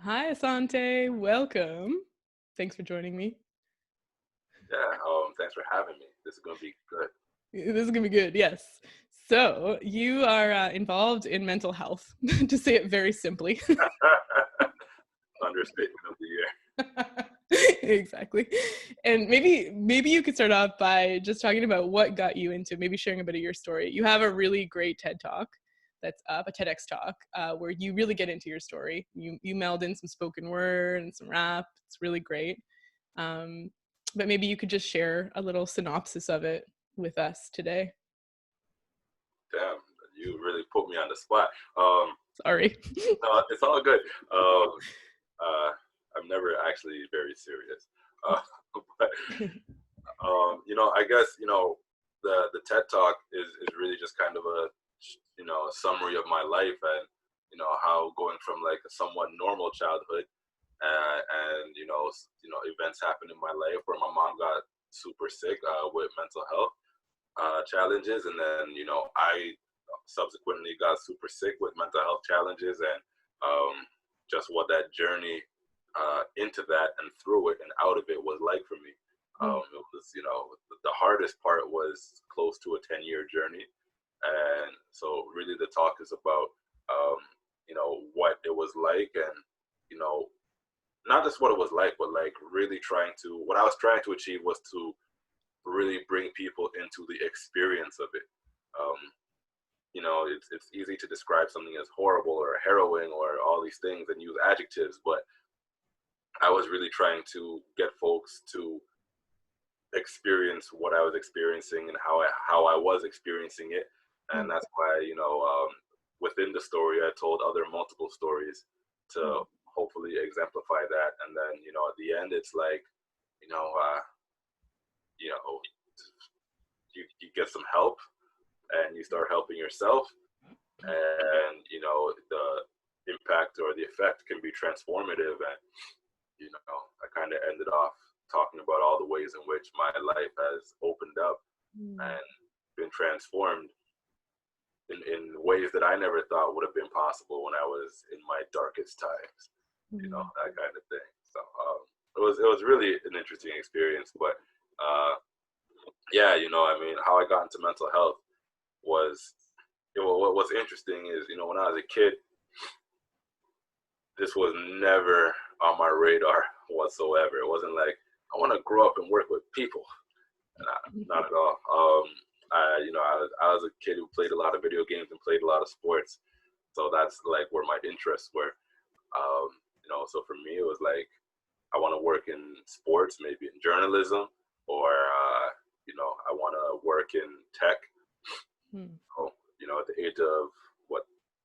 Hi, Asante. Welcome. Thanks for joining me. Yeah, thanks for having me. This is gonna be good. This is going to be good. Yes. So, you are involved in mental health, to say it very simply. Understatement of the year. Exactly. And maybe you could start off by just talking about what got you into maybe sharing a bit of your story. You have a really great TED Talk that's up, a Tedx Talk, where you really get into your story. You meld in some spoken word and some rap. It's really great. Um, but maybe you could just share a little synopsis of it with us today. Damn, you really put me on the spot. Um, Sorry. no, it's all good. Um, I'm never actually very serious. Uh, but I guess the TED Talk is really just kind of a summary of my life and how going from like a somewhat normal childhood and events happened in my life where my mom got super sick with mental health challenges, and then I subsequently got super sick with mental health challenges, and just what that journey into that and through it and out of it was like for me. It was, the hardest part was close to a 10-year journey, and so really the talk is about what it was like, and not just what it was like, but like really what I was trying to achieve was to really bring people into the experience of it. Um, it's easy to describe something as horrible or harrowing or all these things and use adjectives, but I was really trying to get folks to experience what I was experiencing and how I was experiencing it, and that's why within the story I told other multiple stories to hopefully exemplify that, and then at the end it's like you know uh, you know you get some help and you start helping yourself, and the impact or the effect can be transformative. And I kind of ended off talking about all the ways in which my life has opened up and been transformed in ways that I never thought would have been possible when I was in my darkest times, that kind of thing. So it was really an interesting experience. But yeah, I mean, how I got into mental health was, what's interesting is, when I was a kid, this was never on my radar whatsoever. It wasn't like I want to grow up and work with people. Not at all. I was a kid who played a lot of video games and played a lot of sports, so that's like where my interests were. So for me, it was like I want to work in sports, maybe in journalism, or I want to work in tech. So, at the age of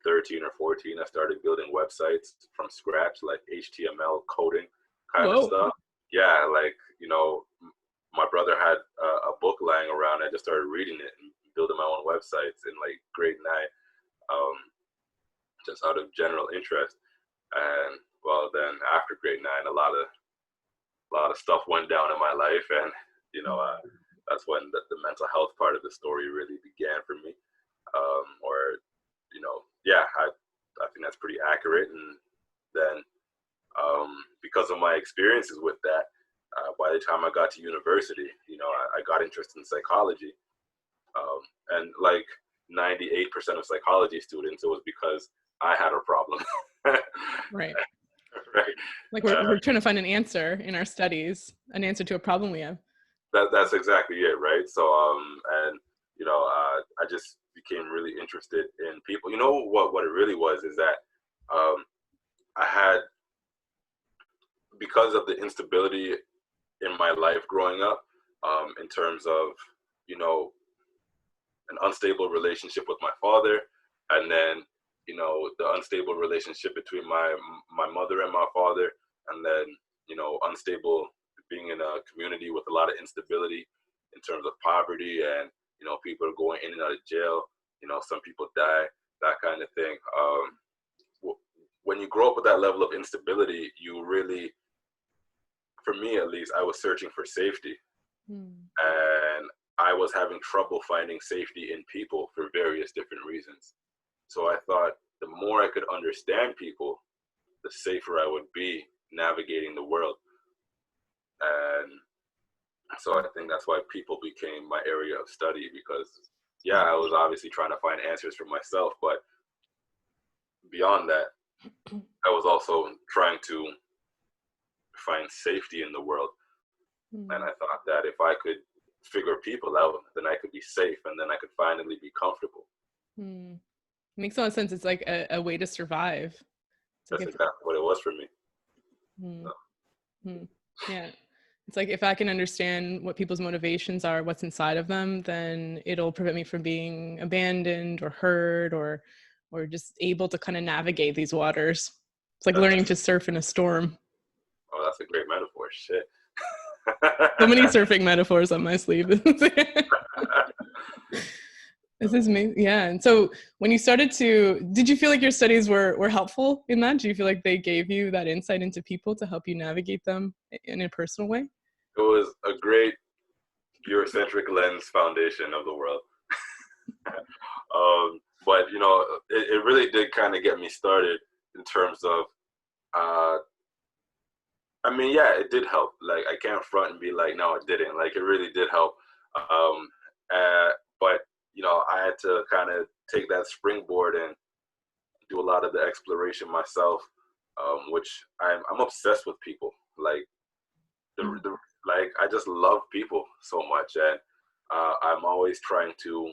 13 or 14, I started building websites from scratch, like HTML coding kind of Whoa. stuff. Yeah, like, my brother had a book lying around. I just started reading it and building my own websites in like grade 9, just out of general interest. And well, then after grade 9, a lot of stuff went down in my life, and that's when the mental health part of the story really began for me. Or yeah, I think that's pretty accurate. And then because of my experiences with that, by the time I got to university, I got interested in psychology. And like 98% of psychology students, it was because I had a problem. Right. Right. Like we're trying to find an answer in our studies, an answer to a problem we have. That's exactly it, right? So and I just became really interested in people. What it really was is that I had, because of the instability in my life growing up, in terms of an unstable relationship with my father, and then the unstable relationship between my mother and my father, and then unstable being in a community with a lot of instability in terms of poverty, and people are going in and out of jail, some people die, that kind of thing. When you grow up with that level of instability, you really, for me at least, I was searching for safety, and I was having trouble finding safety in people for various different reasons. So I thought the more I could understand people, the safer I would be navigating the world. And so I think that's why people became my area of study, because yeah, I was obviously trying to find answers for myself, but beyond that, I was also trying to find safety in the world. And I thought that if I could figure people out, then I could be safe, and then I could finally be comfortable. Makes a lot of sense. It's like a way to survive. That's exactly what it was for me. So. Yeah. It's like, if I can understand what people's motivations are, what's inside of them, then it'll prevent me from being abandoned or hurt, or just able to kind of navigate these waters. It's like learning to surf in a storm. Oh, that's a great metaphor. Shit. So many surfing metaphors on my sleeve. This is amazing. Yeah. And so when you started did you feel like your studies were helpful in that? Do you feel like they gave you that insight into people to help you navigate them in a personal way? It was a great Eurocentric lens foundation of the world. But, it really did kind of get me started in terms of, it did help. Like, I can't front and be like, no, it didn't. Like, it really did help. But, I had to kind of take that springboard and do a lot of the exploration myself, which I'm obsessed with people. Like, I just love people so much. And I'm always trying to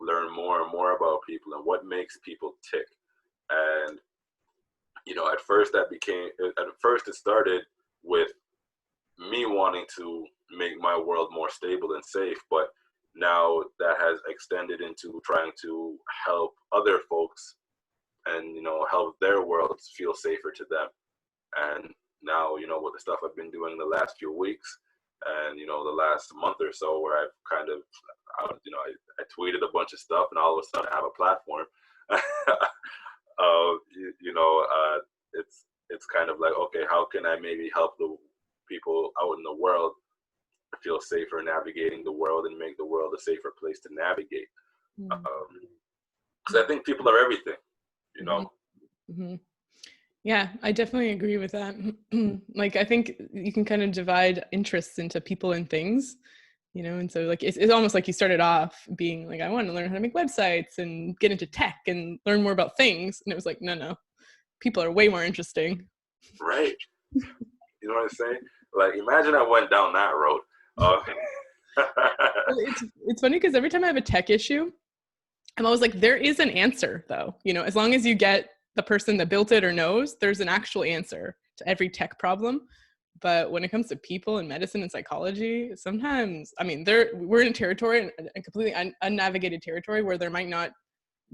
learn more and more about people and what makes people tick. And, at first it started with me wanting to make my world more stable and safe, but now that has extended into trying to help other folks and, help their worlds feel safer to them. And now, with the stuff I've been doing the last few weeks and, the last month or so, where I've kind of, I tweeted a bunch of stuff and all of a sudden I have a platform. It's kind of like, okay, how can I maybe help the people out in the world feel safer navigating the world and make the world a safer place to navigate? Because I think people are everything, Yeah, I definitely agree with that. Like, I think you can kind of divide interests into people and things, and so like it's almost like you started off being like, I want to learn how to make websites and get into tech and learn more about things, and it was like, no, people are way more interesting. Right. You know what I'm saying? Like, imagine I went down that road. Well, it's funny because every time I have a tech issue, I'm always like, there is an answer though. As long as you get the person that built it or knows, there's an actual answer to every tech problem. But when it comes to people and medicine and psychology, sometimes, we're in a territory, a completely unnavigated territory where there might not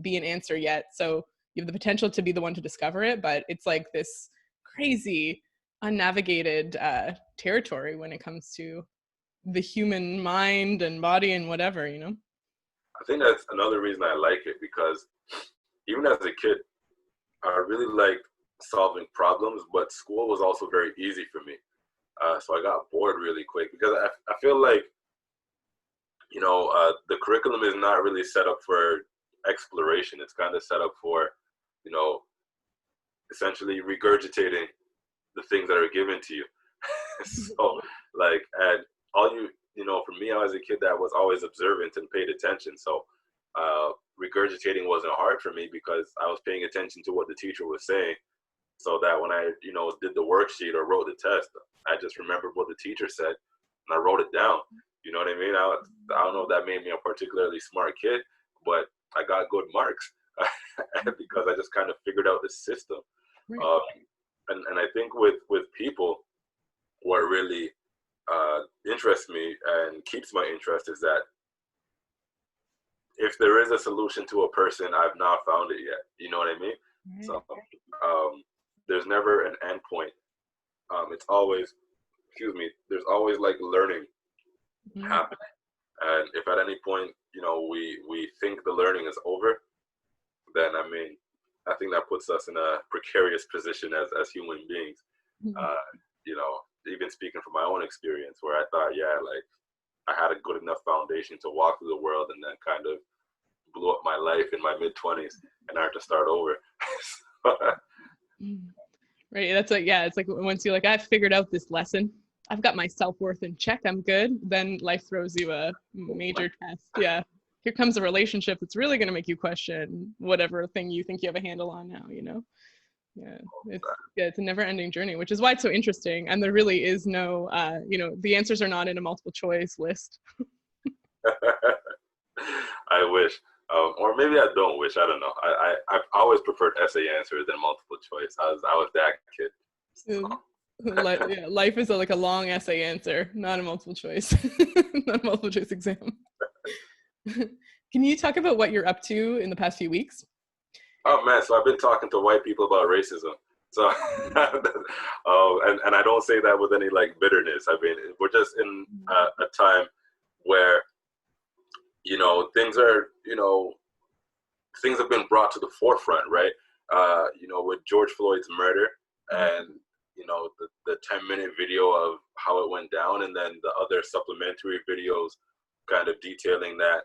be an answer yet. So you have the potential to be the one to discover it, but it's like this crazy unnavigated territory when it comes to the human mind and body and whatever, I think that's another reason I like it, because even as a kid, I really liked solving problems, but school was also very easy for me. So I got bored really quick because I feel like, the curriculum is not really set up for exploration. It's kind of set up for, essentially regurgitating the things that are given to you. So like, and all for me, I was a kid that was always observant and paid attention. So regurgitating wasn't hard for me because I was paying attention to what the teacher was saying, so that when I, did the worksheet or wrote the test, I just remembered what the teacher said and I wrote it down. You know what I mean? I don't know if that made me a particularly smart kid, but I got good marks because I just kind of figured out the system. Right. And I think with people, what really interests me and keeps my interest is that if there is a solution to a person, I've not found it yet. You know what I mean? Right. So there's never an end point. It's always, there's always like learning happening. And if at any point, we think the learning is over, then I think that puts us in a precarious position as human beings. Even speaking from my own experience, where I thought, like I had a good enough foundation to walk through the world, and then kind of blew up my life in my mid-20s and I had to start over. Right. That's like, yeah, it's like once you're like, I've figured out this lesson, I've got my self-worth in check, I'm good, then life throws you a major test. Yeah. Here comes a relationship that's really going to make you question whatever thing you think you have a handle on now, you know? Yeah. It's a never ending journey, which is why it's so interesting. And there really is no, you know, the answers are not in a multiple choice list. I wish. Or maybe I don't wish. I don't know. I've always preferred essay answers than multiple choice. I was that kid. So. Yeah, life is like a long essay answer, not a multiple choice, not a multiple choice exam. Can you talk about what you're up to in the past few weeks? Oh man, so I've been talking to white people about racism. So, and I don't say that with any like bitterness. I mean, we're just in a time where, you know, things have been brought to the forefront, right? You know, with George Floyd's murder and, you know, the 10-minute video of how it went down, and then the other supplementary videos kind of detailing that,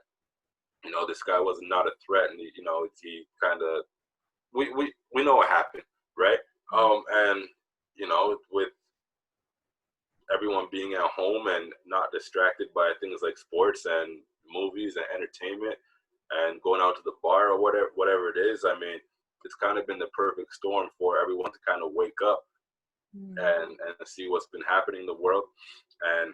you know, this guy was not a threat, and you know, he kind of, we know what happened, right? And, you know, with everyone being at home and not distracted by things like sports and movies and entertainment and going out to the bar or whatever it is, I mean, it's kind of been the perfect storm for everyone to kind of wake up and see what's been happening in the world, and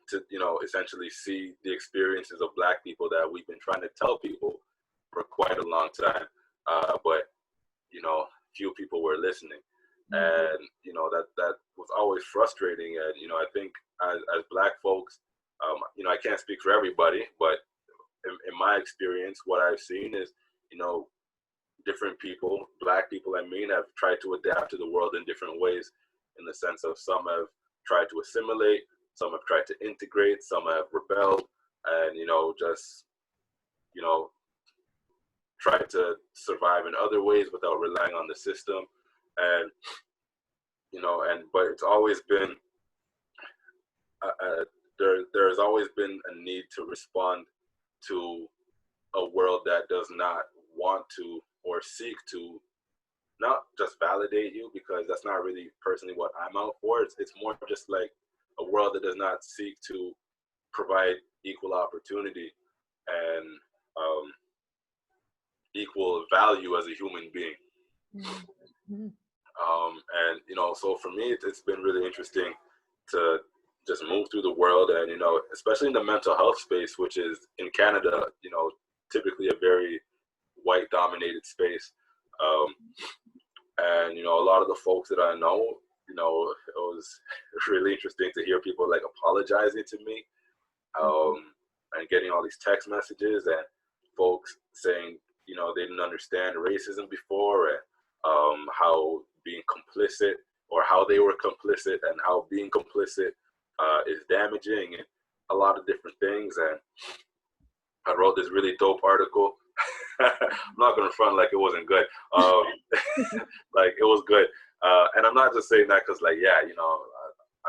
to, you know, essentially see the experiences of Black people that we've been trying to tell people for quite a long time, but, you know, few people were listening. And, you know, that was always frustrating. And, you know, I think as Black folks, you know, I can't speak for everybody, but in my experience, what I've seen is, you know, different people, Black people, I mean, have tried to adapt to the world in different ways, in the sense of some have tried to assimilate, some have tried to integrate, some have rebelled, and, you know, just, you know, tried to survive in other ways without relying on the system. And, you know, but it's always been, there's always been a need to respond to a world that does not want to or seek to not just validate you, because that's not really personally what I'm out for. It's more just like a world that does not seek to provide equal opportunity and equal value as a human being. And, you know, so for me, it's been really interesting to just move through the world, and, you know, especially in the mental health space, which is in Canada, you know, typically a very white dominated space. And, you know, a lot of the folks that I know, you know, it was really interesting to hear people like apologizing to me, and getting all these text messages and folks saying, you know, they didn't understand racism before, and how being complicit, or how they were complicit, and how being complicit is damaging, and a lot of different things. And I wrote this really dope article. I'm not gonna front like it wasn't good. Like, it was good, and I'm not just saying that because, like, yeah, you know,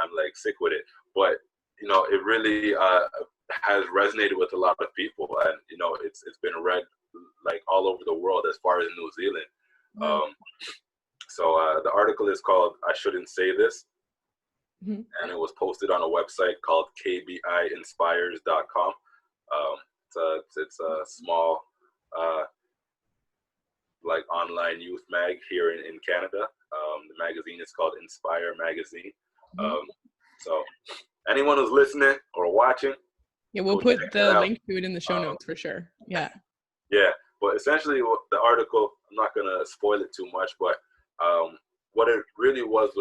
I'm like sick with it, but, you know, it really has resonated with a lot of people, and, you know, it's been read like all over the world as far as New Zealand. So the article is called "I Shouldn't Say This," and it was posted on a website called kbiinspires.com. It's a small like online youth mag here in Canada. The magazine is called Inspire Magazine. So anyone who's listening or watching, yeah, we'll put the link to it in the show notes for sure. Yeah. Yeah, but essentially the article, I'm not gonna spoil it too much, but what it really was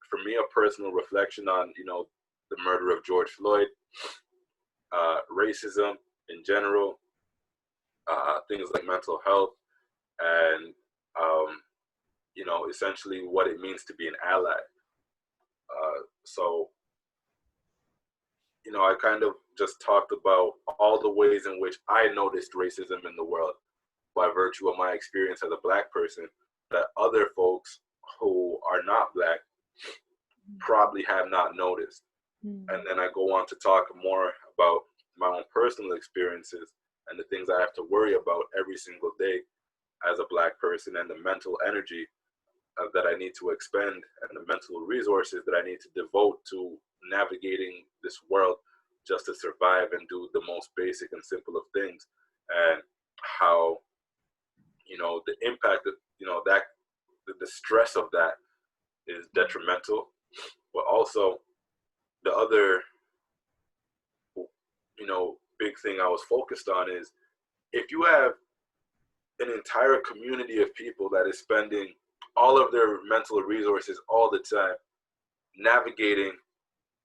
for me a personal reflection on, you know, the murder of George Floyd, racism in general, things like mental health, and you know, essentially what it means to be an ally. So, you know, I kind of just talked about all the ways in which I noticed racism in the world by virtue of my experience as a Black person, that other folks who are not Black probably have not noticed. And then I go on to talk more about my own personal experiences and the things I have to worry about every single day as a Black person, and the mental energy that I need to expend and the mental resources that I need to devote to navigating this world just to survive and do the most basic and simple of things, and how, you know, the impact of, you know, that the stress of that is detrimental. But also the other, you know, big thing I was focused on is, if you have an entire community of people that is spending all of their mental resources all the time navigating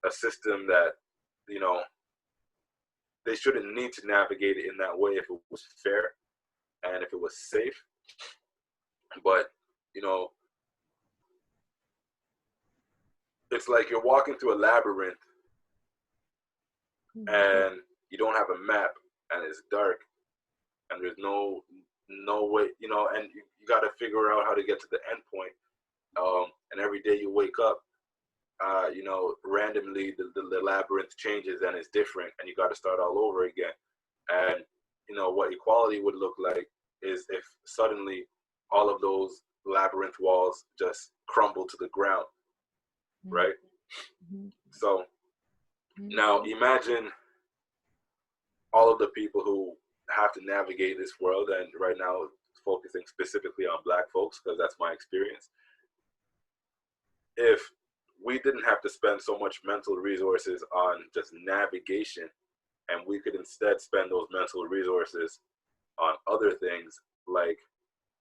a system that, you know, they shouldn't need to navigate it in that way if it was fair and if it was safe. But, you know, it's like you're walking through a labyrinth and you don't have a map and it's dark and there's no way, you know, and you got to figure out how to get to the end point. And every day you wake up, you know, randomly the labyrinth changes and it's different and you got to start all over again. And, you know, what equality would look like is if suddenly all of those labyrinth walls just crumble to the ground, right? So now imagine all of the people who have to navigate this world, and right now focusing specifically on Black folks because that's my experience. If we didn't have to spend so much mental resources on just navigation, and we could instead spend those mental resources on other things like,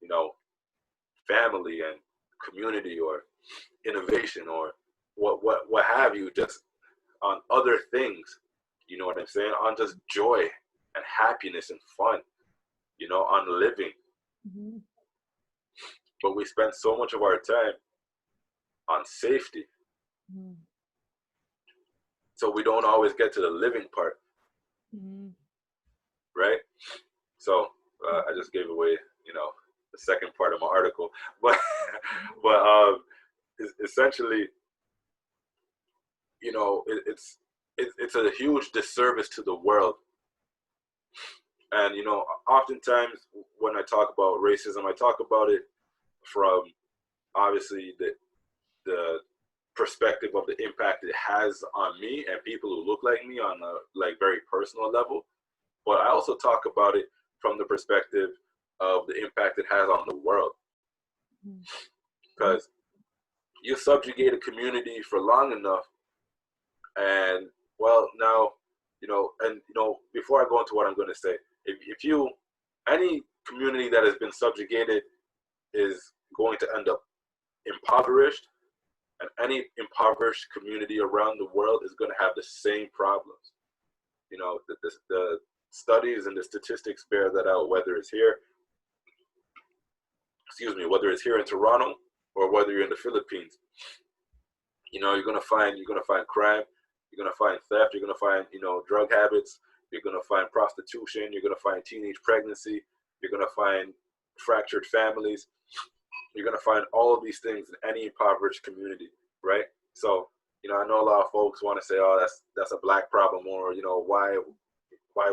you know, family and community or innovation or what have you, just on other things, you know what I'm saying, on just joy and happiness and fun, you know, on living. But we spend so much of our time on safety, so we don't always get to the living part, right? So I just gave away, you know, the second part of my article, but essentially, you know, it's a huge disservice to the world. And, you know, oftentimes when I talk about racism, I talk about it from obviously the perspective of the impact it has on me and people who look like me on a like very personal level. But I also talk about it from the perspective of the impact it has on the world. Because you subjugate a community for long enough, and well, now, you know, and, you know, before I go into what I'm going to say, if you, any community that has been subjugated is going to end up impoverished, and any impoverished community around the world is going to have the same problems. You know, the studies and the statistics bear that out, whether it's here, whether it's here in Toronto or whether you're in the Philippines. You know, you're gonna find crime, you're gonna find theft, you're gonna find, you know, drug habits, you're gonna find prostitution, you're gonna find teenage pregnancy, you're gonna find fractured families, you're gonna find all of these things in any impoverished community, right? So, you know, I know a lot of folks want to say, oh, that's a Black problem, or, you know, why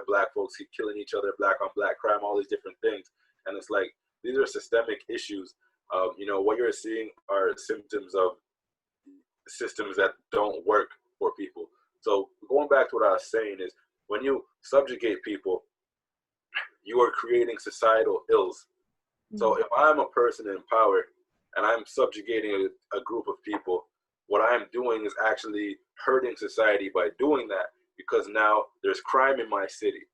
Black folks keep killing each other, Black on Black crime, all these different things. And it's like, these are systemic issues. You know, what you're seeing are symptoms of systems that don't work for people. So going back to what I was saying is, when you subjugate people, you are creating societal ills. So if I'm a person in power and I'm subjugating a group of people, what I'm doing is actually hurting society by doing that, because now there's crime in my city.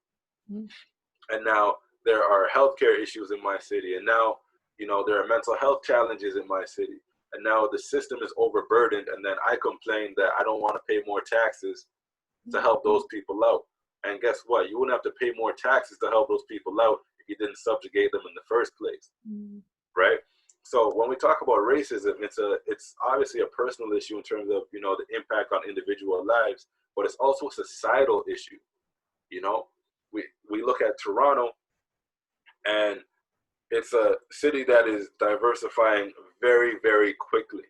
And now there are healthcare issues in my city. And now, you know, there are mental health challenges in my city. And now the system is overburdened. And then I complain that I don't want to pay more taxes to help those people out. And guess what? You wouldn't have to pay more taxes to help those people out if you didn't subjugate them in the first place, right? So when we talk about racism, it's obviously a personal issue in terms of, you know, the impact on individual lives, but it's also a societal issue. You know, we look at Toronto, and it's a city that is diversifying very, very quickly.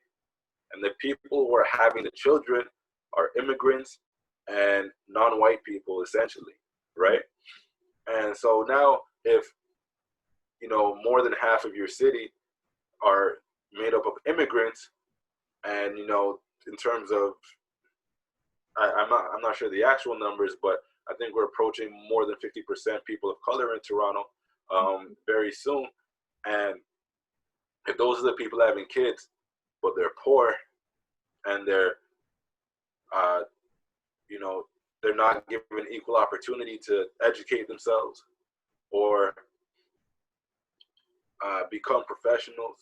And the people who are having the children are immigrants and non-white people, essentially, right? And so now if, you know, more than half of your city are made up of immigrants, and you know, in terms of, I'm not sure the actual numbers, but I think we're approaching more than 50% people of color in Toronto very soon. And if those are the people having kids, but they're poor and they're, you know, they're not given equal opportunity to educate themselves or become professionals,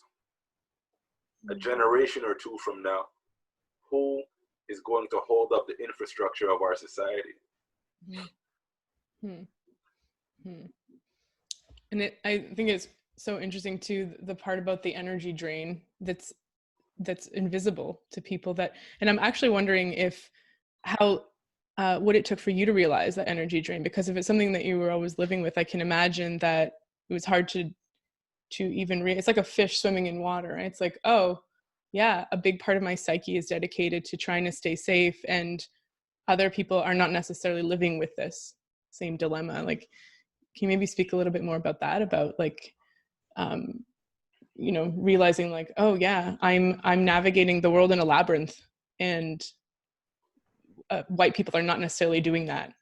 a generation or two from now, who is going to hold up the infrastructure of our society? And I think it's so interesting too, the part about the energy drain that's invisible to people, that, and I'm actually wondering if how what it took for you to realize that energy drain, because if it's something that you were always living with, I can imagine that it was hard to even it's like a fish swimming in water, right? It's like, oh yeah, a big part of my psyche is dedicated to trying to stay safe, and other people are not necessarily living with this same dilemma. Like, can you maybe speak a little bit more about that, about like you know, realizing like, oh yeah, I'm navigating the world in a labyrinth, and white people are not necessarily doing that.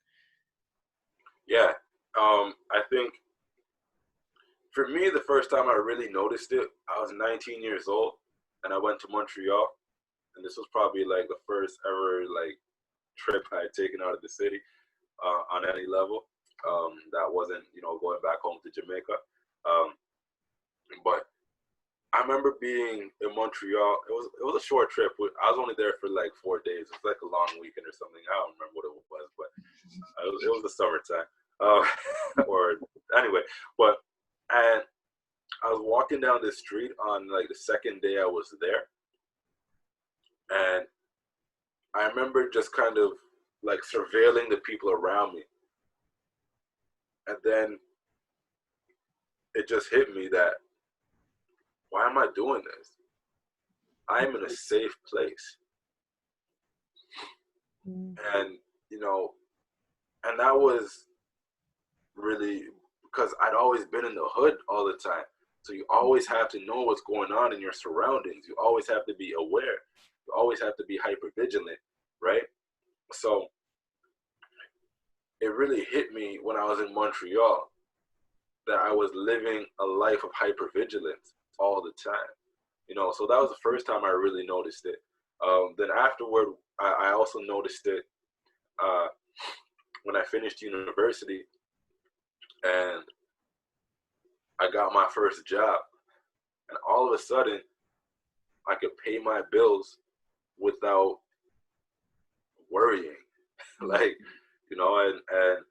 Yeah, I think for me, the first time I really noticed it, I was 19 years old, and I went to Montreal, and this was probably like the first ever like trip I had taken out of the city on any level. That wasn't, you know, going back home to Jamaica. But I remember being in Montreal. It was a short trip. I was only there for like 4 days. It was like a long weekend or something. I don't remember what it was, but it was the summertime. Or anyway, but and I was walking down this street on like the second day I was there, and I remember just kind of like surveilling the people around me, and then it just hit me that, why am I doing this? I'm in a safe place. And, you know, and that was really because I'd always been in the hood all the time. So you always have to know what's going on in your surroundings. You always have to be aware. You always have to be hyper vigilant, right? So it really hit me when I was in Montreal that I was living a life of hypervigilance all the time. You know, so that was the first time I really noticed it. Then afterward, I also noticed it when I finished university and I got my first job. And all of a sudden, I could pay my bills without worrying. Like, you know, and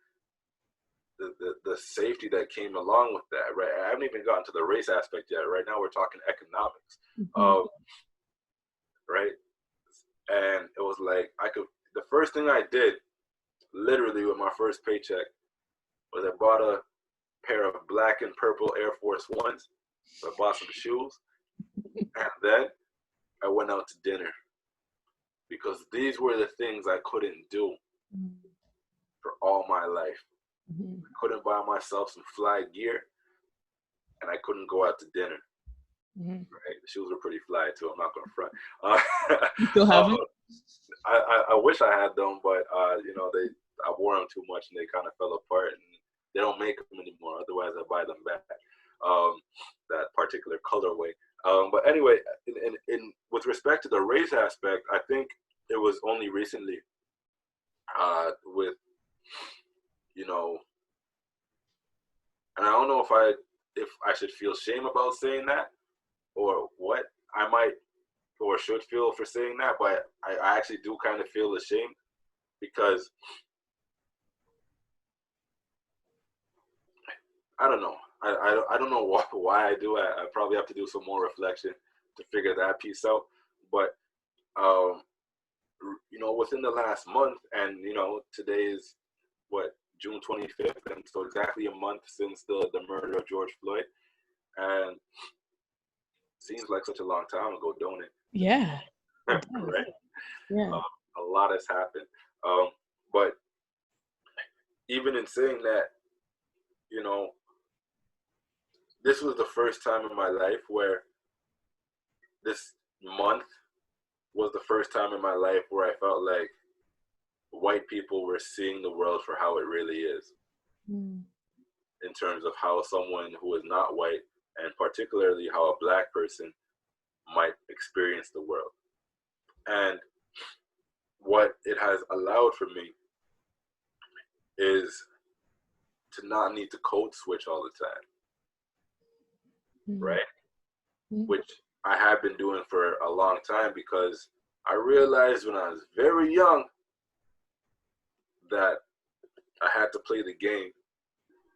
the safety that came along with that, right? I haven't even gotten to the race aspect yet. Right now, we're talking economics, right? And it was like the first thing I did, literally with my first paycheck, was I bought a pair of black and purple Air Force Ones. So I bought some shoes, and then I went out to dinner, because these were the things I couldn't do for all my life. I couldn't buy myself some fly gear, and I couldn't go out to dinner. Right? The shoes were pretty fly too. I'm not gonna front. You still have them? I wish I had them, but you know, I wore them too much and they kind of fell apart, and they don't make them anymore. Otherwise, I buy them back. That particular colorway. But anyway, in with respect to the race aspect, I think it was only recently with, you know, and I don't know if I should feel shame about saying that or what. I might or should feel for saying that, but I actually do kind of feel ashamed, because I don't know. I don't know why I do. I probably have to do some more reflection to figure that piece out. But you know, within the last month, and you know, today is what, June 25th, and so exactly a month since the murder of George Floyd, and seems like such a long time ago, don't it? Yeah. Right. Yeah. A lot has happened, but even in saying that, you know, this was the first time in my life where this month was the first time in my life where I felt like white people were seeing the world for how it really is, in terms of how someone who is not white, and particularly how a Black person, might experience the world. And what it has allowed for me is to not need to code switch all the time, right? Which I have been doing for a long time, because I realized when I was very young that I had to play the game,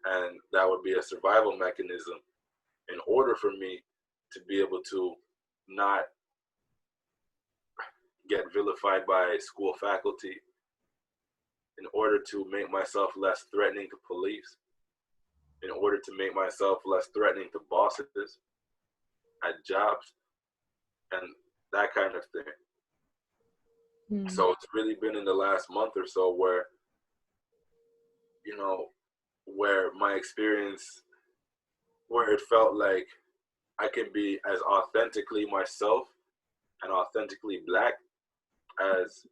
and that would be a survival mechanism in order for me to be able to not get vilified by school faculty, in order to make myself less threatening to police, in order to make myself less threatening to bosses at jobs, and that kind of thing. So it's really been in the last month or so where, you know, where my experience, where it felt like I can be as authentically myself and authentically Black as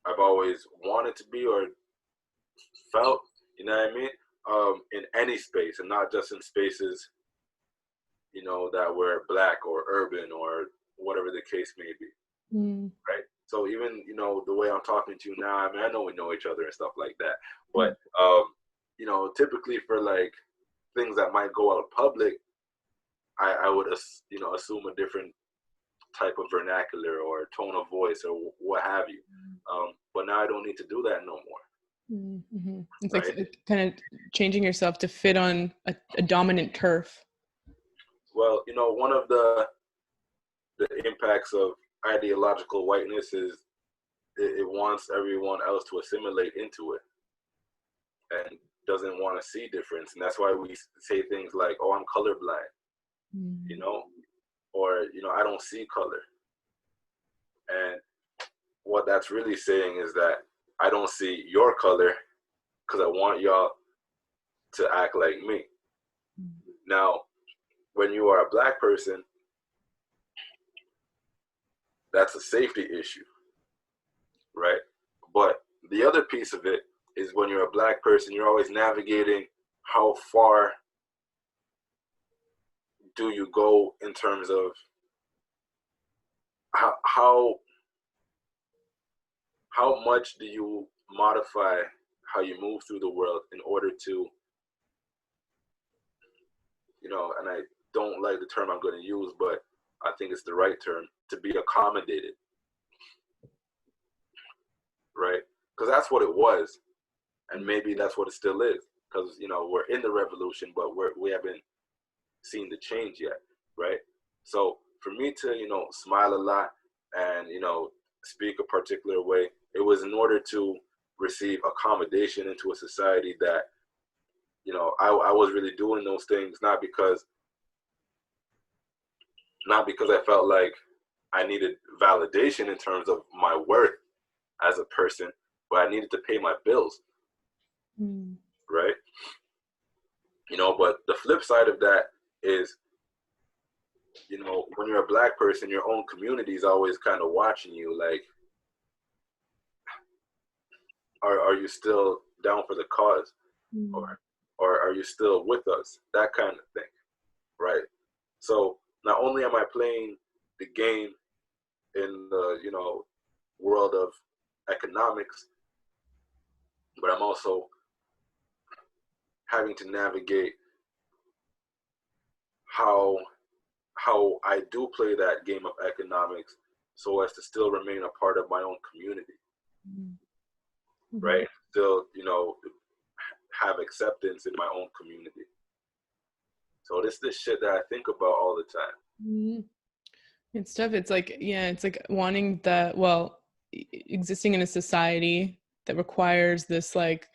I've always wanted to be or felt, you know what I mean? In any space, and not just in spaces, you know, that were Black or urban or whatever the case may be, right? So even, you know, the way I'm talking to you now, I mean, I know we know each other and stuff like that, but, you know, typically for like things that might go out public, I would, you know, assume a different type of vernacular or tone of voice or what have you. But now I don't need to do that no more. It's right? like kind of changing yourself to fit on a dominant turf. Well, you know, one of the impacts of ideological whiteness is it wants everyone else to assimilate into it and doesn't want to see difference. And that's why we say things like, oh, I'm colorblind, you know, or, you know, I don't see color. And what that's really saying is that I don't see your color because I want y'all to act like me. Now, when you are a Black person, that's a safety issue, right? But the other piece of it is when you're a Black person, you're always navigating how far do you go in terms of how much do you modify how you move through the world in order to, you know, and I don't like the term I'm going to use, but I think it's the right term, to be accommodated, right? Because that's what it was, and maybe that's what it still is, because, you know, we're in the revolution, but we haven't seen the change yet, right? So for me to, you know, smile a lot and, you know, speak a particular way, it was in order to receive accommodation into a society that, you know, I was really doing those things not because I felt like I needed validation in terms of my worth as a person, but I needed to pay my bills, right? You know, but the flip side of that is, you know, when you're a Black person, your own community is always kind of watching you, like, are you still down for the cause, or are you still with us? That kind of thing, right? So not only am I playing the game in the, you know, world of economics, but I'm also having to navigate how I do play that game of economics so as to still remain a part of my own community, right? Still, you know, have acceptance in my own community. So this shit that I think about all the time. It's tough. It's like, yeah, it's like wanting that, well, existing in a society that requires this, like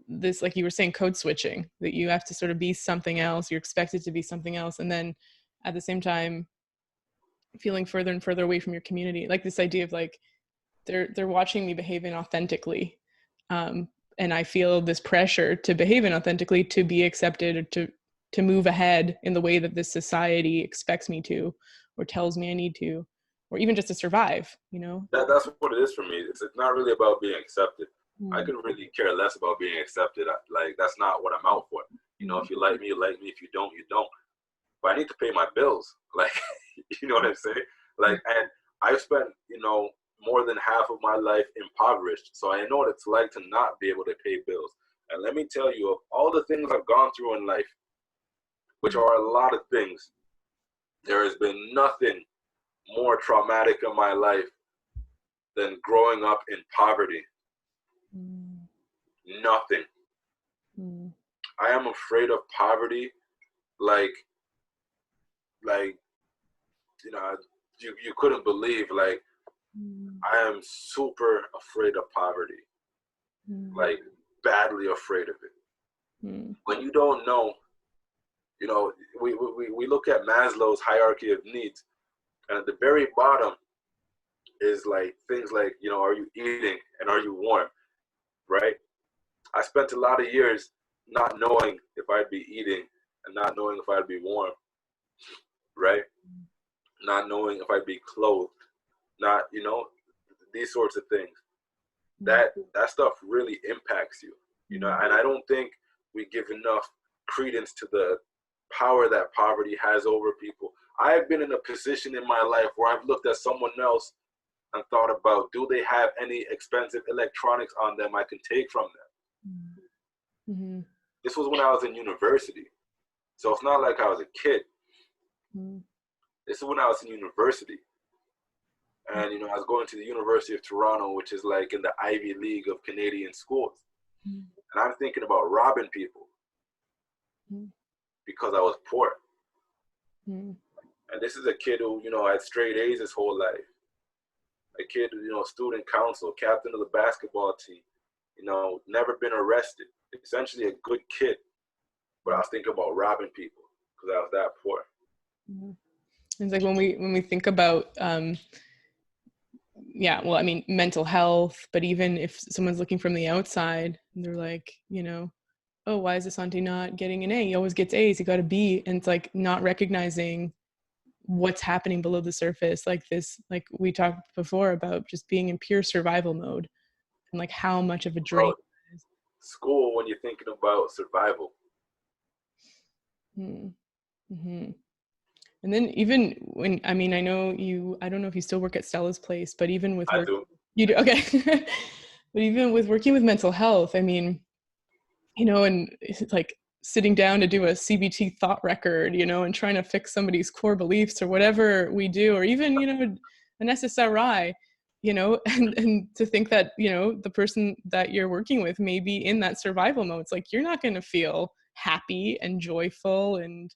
you were saying, code switching, that you have to sort of be something else, you're expected to be something else, and then at the same time feeling further and further away from your community. Like this idea of like they're watching me behave inauthentically, and I feel this pressure to behave inauthentically, to be accepted, or to move ahead in the way that this society expects me to, or tells me I need to, or even just to survive, That's what it is for me. It's not really about being accepted. I Mm. could really care less about being accepted. Like, that's not what I'm out for. If you like me, you like me. If you don't, you don't. But I need to pay my bills. Like, you know what I'm saying? Like, and I've spent, more than half of my life impoverished. So I know what it's like to not be able to pay bills. And let me tell you, of all the things I've gone through in life, which are a lot of things, there has been nothing more traumatic in my life than growing up in poverty. Nothing. I am afraid of poverty like you couldn't believe. Like, I am super afraid of poverty, like badly afraid of it. When you don't know, we look at Maslow's hierarchy of needs, and at the very bottom is like things like, are you eating and are you warm, right? I spent a lot of years not knowing if I'd be eating and not knowing if I'd be warm, right? Not knowing if I'd be clothed, not, these sorts of things. That stuff really impacts you, and I don't think we give enough credence to the power that poverty has over people. I've been in a position in my life where I've looked at someone else and thought about, do they have any expensive electronics on them I can take from them? This was when I was in university. So it's not like I was a kid. This is when I was in university. And, I was going to the University of Toronto, which is like in the Ivy League of Canadian schools. And I'm thinking about robbing people because I was poor. And this is a kid who, had straight A's his whole life. A kid, student council, captain of the basketball team, never been arrested. Essentially a good kid. But I was thinking about robbing people because I was that poor. It's like when we think about, mental health, but even if someone's looking from the outside, and they're like, oh, why is Asante not getting an A? He always gets A's, he got a B. And it's like not recognizing what's happening below the surface, like this, like we talked before about just being in pure survival mode, and like how much of a drain it is. School, when you're thinking about survival. And then even when, I know I don't know if you still work at Stella's place, but even with I do. You do? Okay. But even with working with mental health, and it's like sitting down to do a CBT thought record, and trying to fix somebody's core beliefs or whatever we do, or even, an SSRI, and to think that, the person that you're working with may be in that survival mode. It's like, you're not going to feel happy and joyful and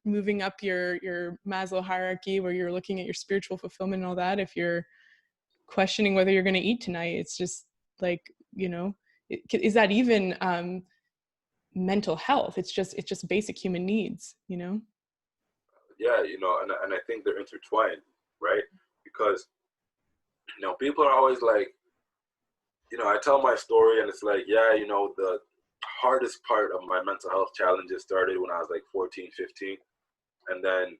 moving up your Maslow hierarchy, where you're looking at your spiritual fulfillment and all that, if you're questioning whether you're going to eat tonight. It's just like, is that even mental health? It's just basic human needs, Yeah, and I think they're intertwined, right? Because people are always like, I tell my story and it's like, yeah, the hardest part of my mental health challenges started when I was like 14, 15. And then,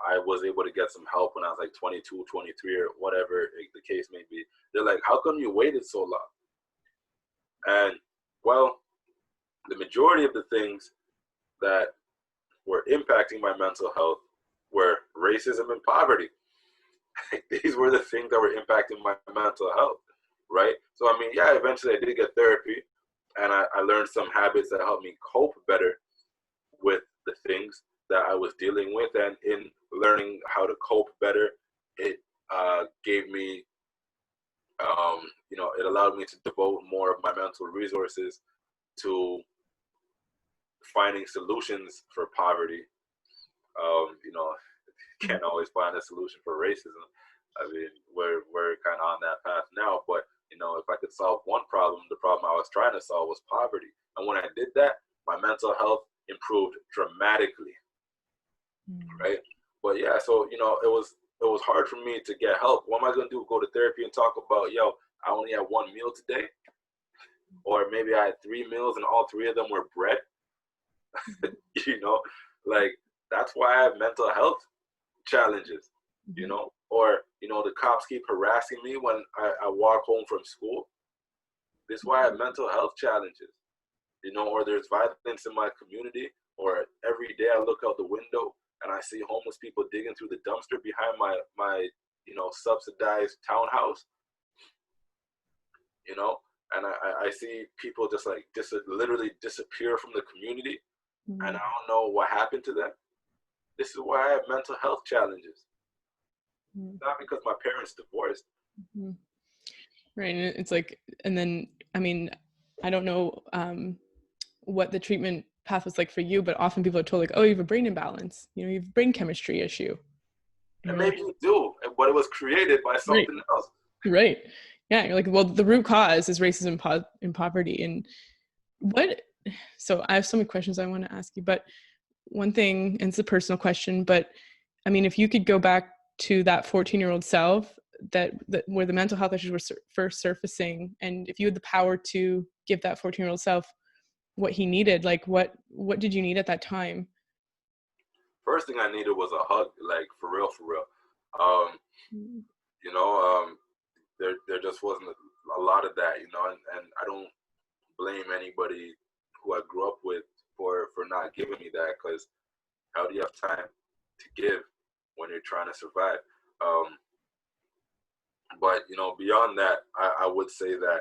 I was able to get some help when I was like 22, 23, or whatever the case may be. They're like, how come you waited so long? And, well, the majority of the things that were impacting my mental health were racism and poverty. These were the things that were impacting my mental health, right? So, eventually I did get therapy, and I learned some habits that helped me cope better with the things that I was dealing with. And in learning how to cope better, it gave me, it allowed me to devote more of my mental resources to finding solutions for poverty. Can't always find a solution for racism. We're kind of on that path now, but if I could solve one problem, the problem I was trying to solve was poverty. And when I did that, my mental health improved dramatically. Right? But yeah, so it was hard for me to get help. What am I gonna do? Go to therapy and talk about, I only had one meal today? Or maybe I had 3 meals and all 3 of them were bread? Like, that's why I have mental health. challenges, you know, or, you know, the cops keep harassing me when I walk home from school. This is why I have mental health challenges, you know, or there's violence in my community, or every day I look out the window and I see homeless people digging through the dumpster behind my you know, subsidized townhouse, you know, and I see people just like literally disappear from the community, and I don't know what happened to them. This is why I have mental health challenges. Not because my parents divorced. Right. And it's like, and then, I mean, I don't know what the treatment path was like for you, but often people are told like, oh, you have a brain imbalance, you know, you have a brain chemistry issue. And maybe you do, but it was created by something else. Right. Yeah. You're like, well, the root cause is racism and poverty. And so I have so many questions I want to ask you, but one thing, and it's a personal question, but I mean, if you could go back to that 14-year-old self that where the mental health issues were first surfacing, and if you had the power to give that 14-year-old self what he needed, like what did you need at that time? First thing I needed was a hug, like for real. You know, there just wasn't a lot of that, you know, and I don't blame anybody who I grew up with for not giving me that, because how do you have time to give when you're trying to survive? But, you know, beyond that, I would say that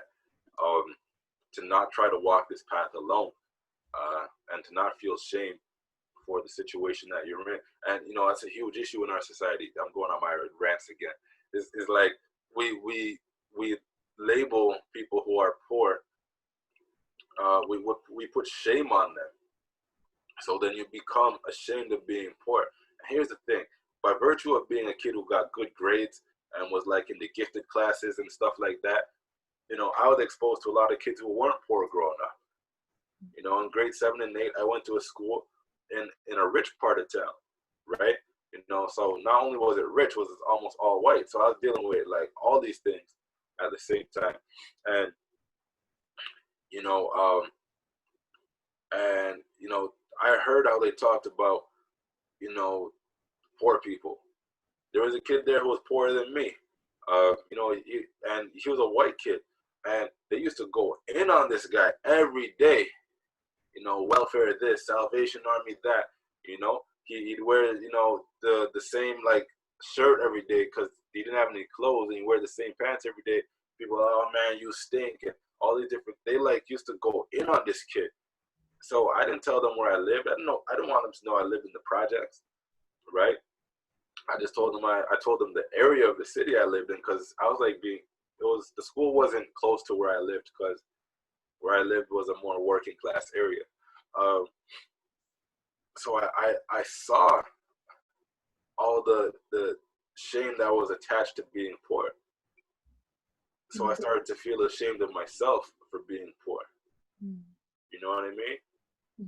to not try to walk this path alone, and to not feel shame for the situation that you're in. And, you know, that's a huge issue in our society. I'm going on my rants again. It's like we label people who are poor, we put shame on them. So then you become ashamed of being poor. And here's the thing, by virtue of being a kid who got good grades and was like in the gifted classes and stuff like that, you know, I was exposed to a lot of kids who weren't poor growing up. You know, in grade 7 and 8, I went to a school in a rich part of town, right? You know, so not only was it rich, was it almost all white. So I was dealing with like all these things at the same time. And, you know, I heard how they talked about, you know, poor people. There was a kid there who was poorer than me. You know, and he was a white kid. And they used to go in on this guy every day. You know, welfare this, Salvation Army that. You know, he'd wear, you know, the same like shirt every day because he didn't have any clothes, and he wear the same pants every day. People, oh man, you stink, and all these different. They like used to go in on this kid. So I didn't tell them where I lived. I didn't want them to know I lived in the projects, right? I just told them I told them the area of the city I lived in, because I was like the school wasn't close to where I lived, because where I lived was a more working class area. So I saw all the shame that was attached to being poor. So I started to feel ashamed of myself for being poor. You know what I mean?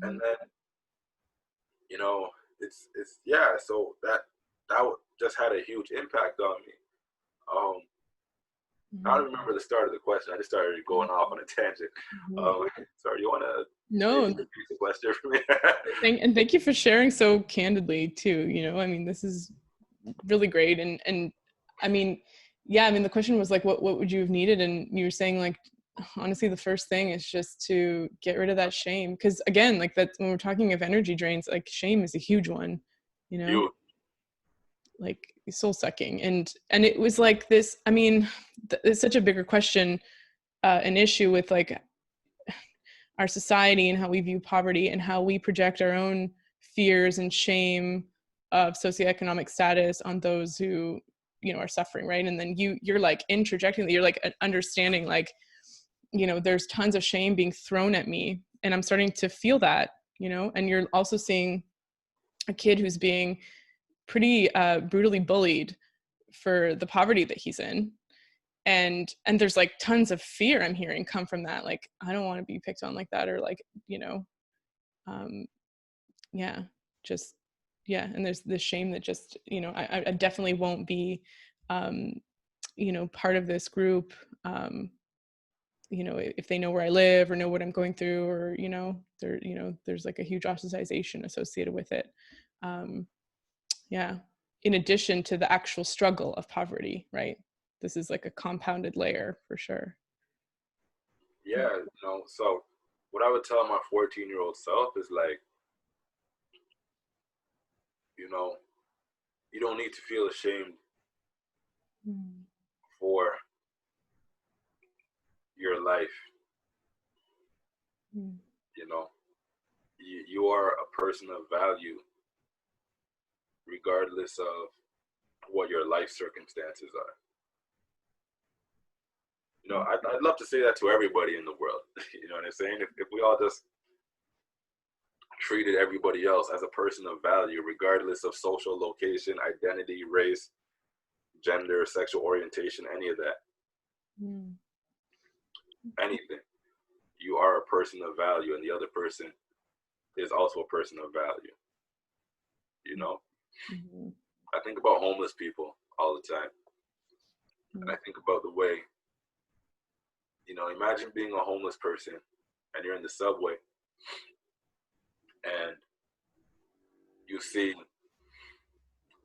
And then, you know, it's yeah. So that just had a huge impact on me. I don't remember the start of the question. I just started going off on a tangent. Sorry, you want to repeat the question for me? Thank you for sharing so candidly too. You know, I mean, this is really great. And I mean, yeah, I mean, the question was like, what would you have needed? And you were saying like, honestly, the first thing is just to get rid of that shame. Because again, like that, when we're talking of energy drains, like shame is a huge one, you know? Huge. Like soul sucking. And it was like this, I mean, it's such a bigger question, an issue with like our society and how we view poverty and how we project our own fears and shame of socioeconomic status on those who, you know, are suffering, right? And then you're like interjecting, you're like understanding like, you know, there's tons of shame being thrown at me, and I'm starting to feel that, you know. And you're also seeing a kid who's being pretty brutally bullied for the poverty that he's in, and there's like tons of fear I'm hearing come from that, like I don't want to be picked on like that, or like, you know, yeah, just yeah. And there's this shame that just, you know, I definitely won't be you know, part of this group, you know, if they know where I live or know what I'm going through, or, you know, there's like a huge ostracization associated with it. Yeah. in addition to the actual struggle of poverty, right? This is like a compounded layer for sure. Yeah, so what I would tell my 14-year-old self is like, you don't need to feel ashamed for your life. You are a person of value regardless of what your life circumstances are. I'd love to say that to everybody in the world. You know what I'm saying? If we all just treated everybody else as a person of value, regardless of social location, identity, race, gender, sexual orientation, any of that, anything, you are a person of value, and the other person is also a person of value. I think about homeless people all the time, and I think about the way, imagine being a homeless person and you're in the subway and you see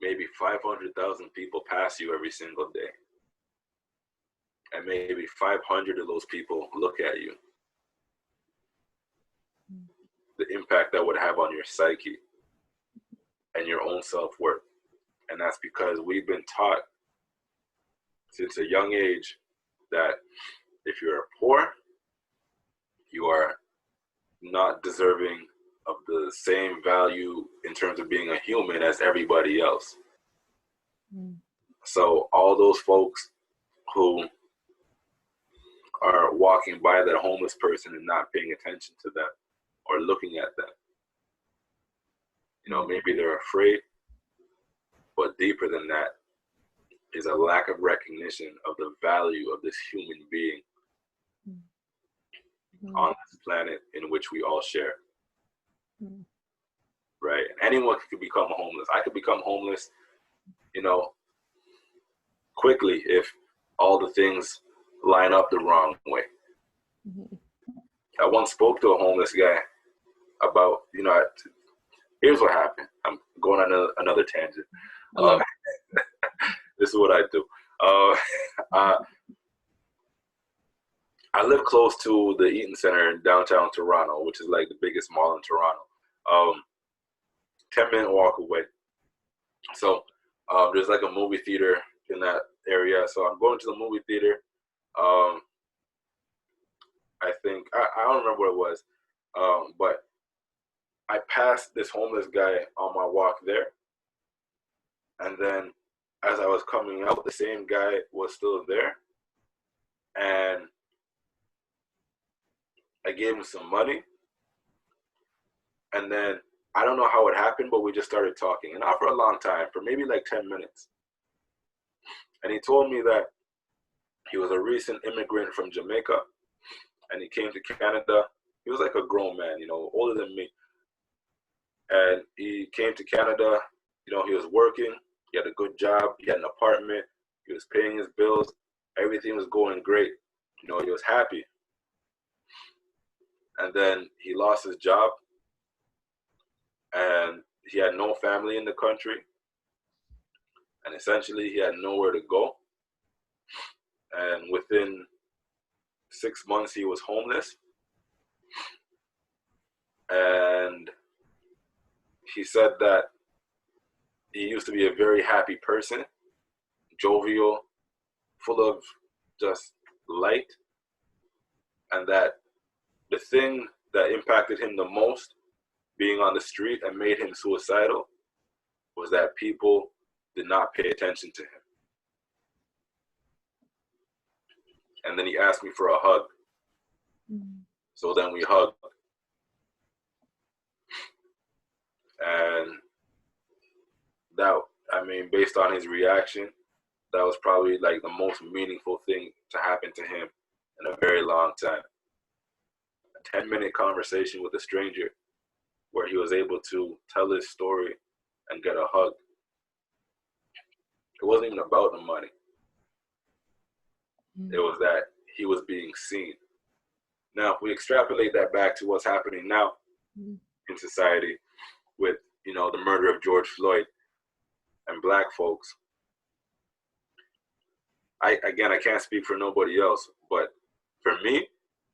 maybe 500,000 people pass you every single day, and maybe 500 of those people look at you. The impact that would have on your psyche and your own self-worth. And that's because we've been taught since a young age that if you're poor, you are not deserving of the same value in terms of being a human as everybody else. So all those folks who are walking by that homeless person and not paying attention to them or looking at them, maybe they're afraid, but deeper than that is a lack of recognition of the value of this human being on this planet in which we all share. Right? Anyone could become homeless. I could become homeless, quickly if all the things line up the wrong way. I once spoke to a homeless guy about, here's what happened. I'm going on another tangent. This is what I do. I live close to the Eaton Center in downtown Toronto, which is like the biggest mall in Toronto. 10-minute walk away. So there's like a movie theater in that area. So I'm going to the movie theater. I think, I don't remember what it was, but I passed this homeless guy on my walk there. And then as I was coming out, the same guy was still there. And I gave him some money. And then I don't know how it happened, but we just started talking. And not for a long time, for maybe like 10 minutes. And he told me that he was a recent immigrant from Jamaica. And he came to Canada. He was like a grown man, older than me. And he came to Canada, he was working. He had a good job. He had an apartment. He was paying his bills. Everything was going great. He was happy. And then he lost his job. And he had no family in the country. And essentially, he had nowhere to go. And within 6 months, he was homeless. And he said that he used to be a very happy person, jovial, full of just light. And that the thing that impacted him the most, being on the street and made him suicidal, was that people did not pay attention to him. And then he asked me for a hug. So then we hugged. And that, based on his reaction, that was probably like the most meaningful thing to happen to him in a very long time. A 10-minute conversation with a stranger where he was able to tell his story and get a hug. It wasn't even about the money. It was that he was being seen. Now, if we extrapolate that back to what's happening now in society with, the murder of George Floyd, and Black folks, I can't speak for nobody else, but for me,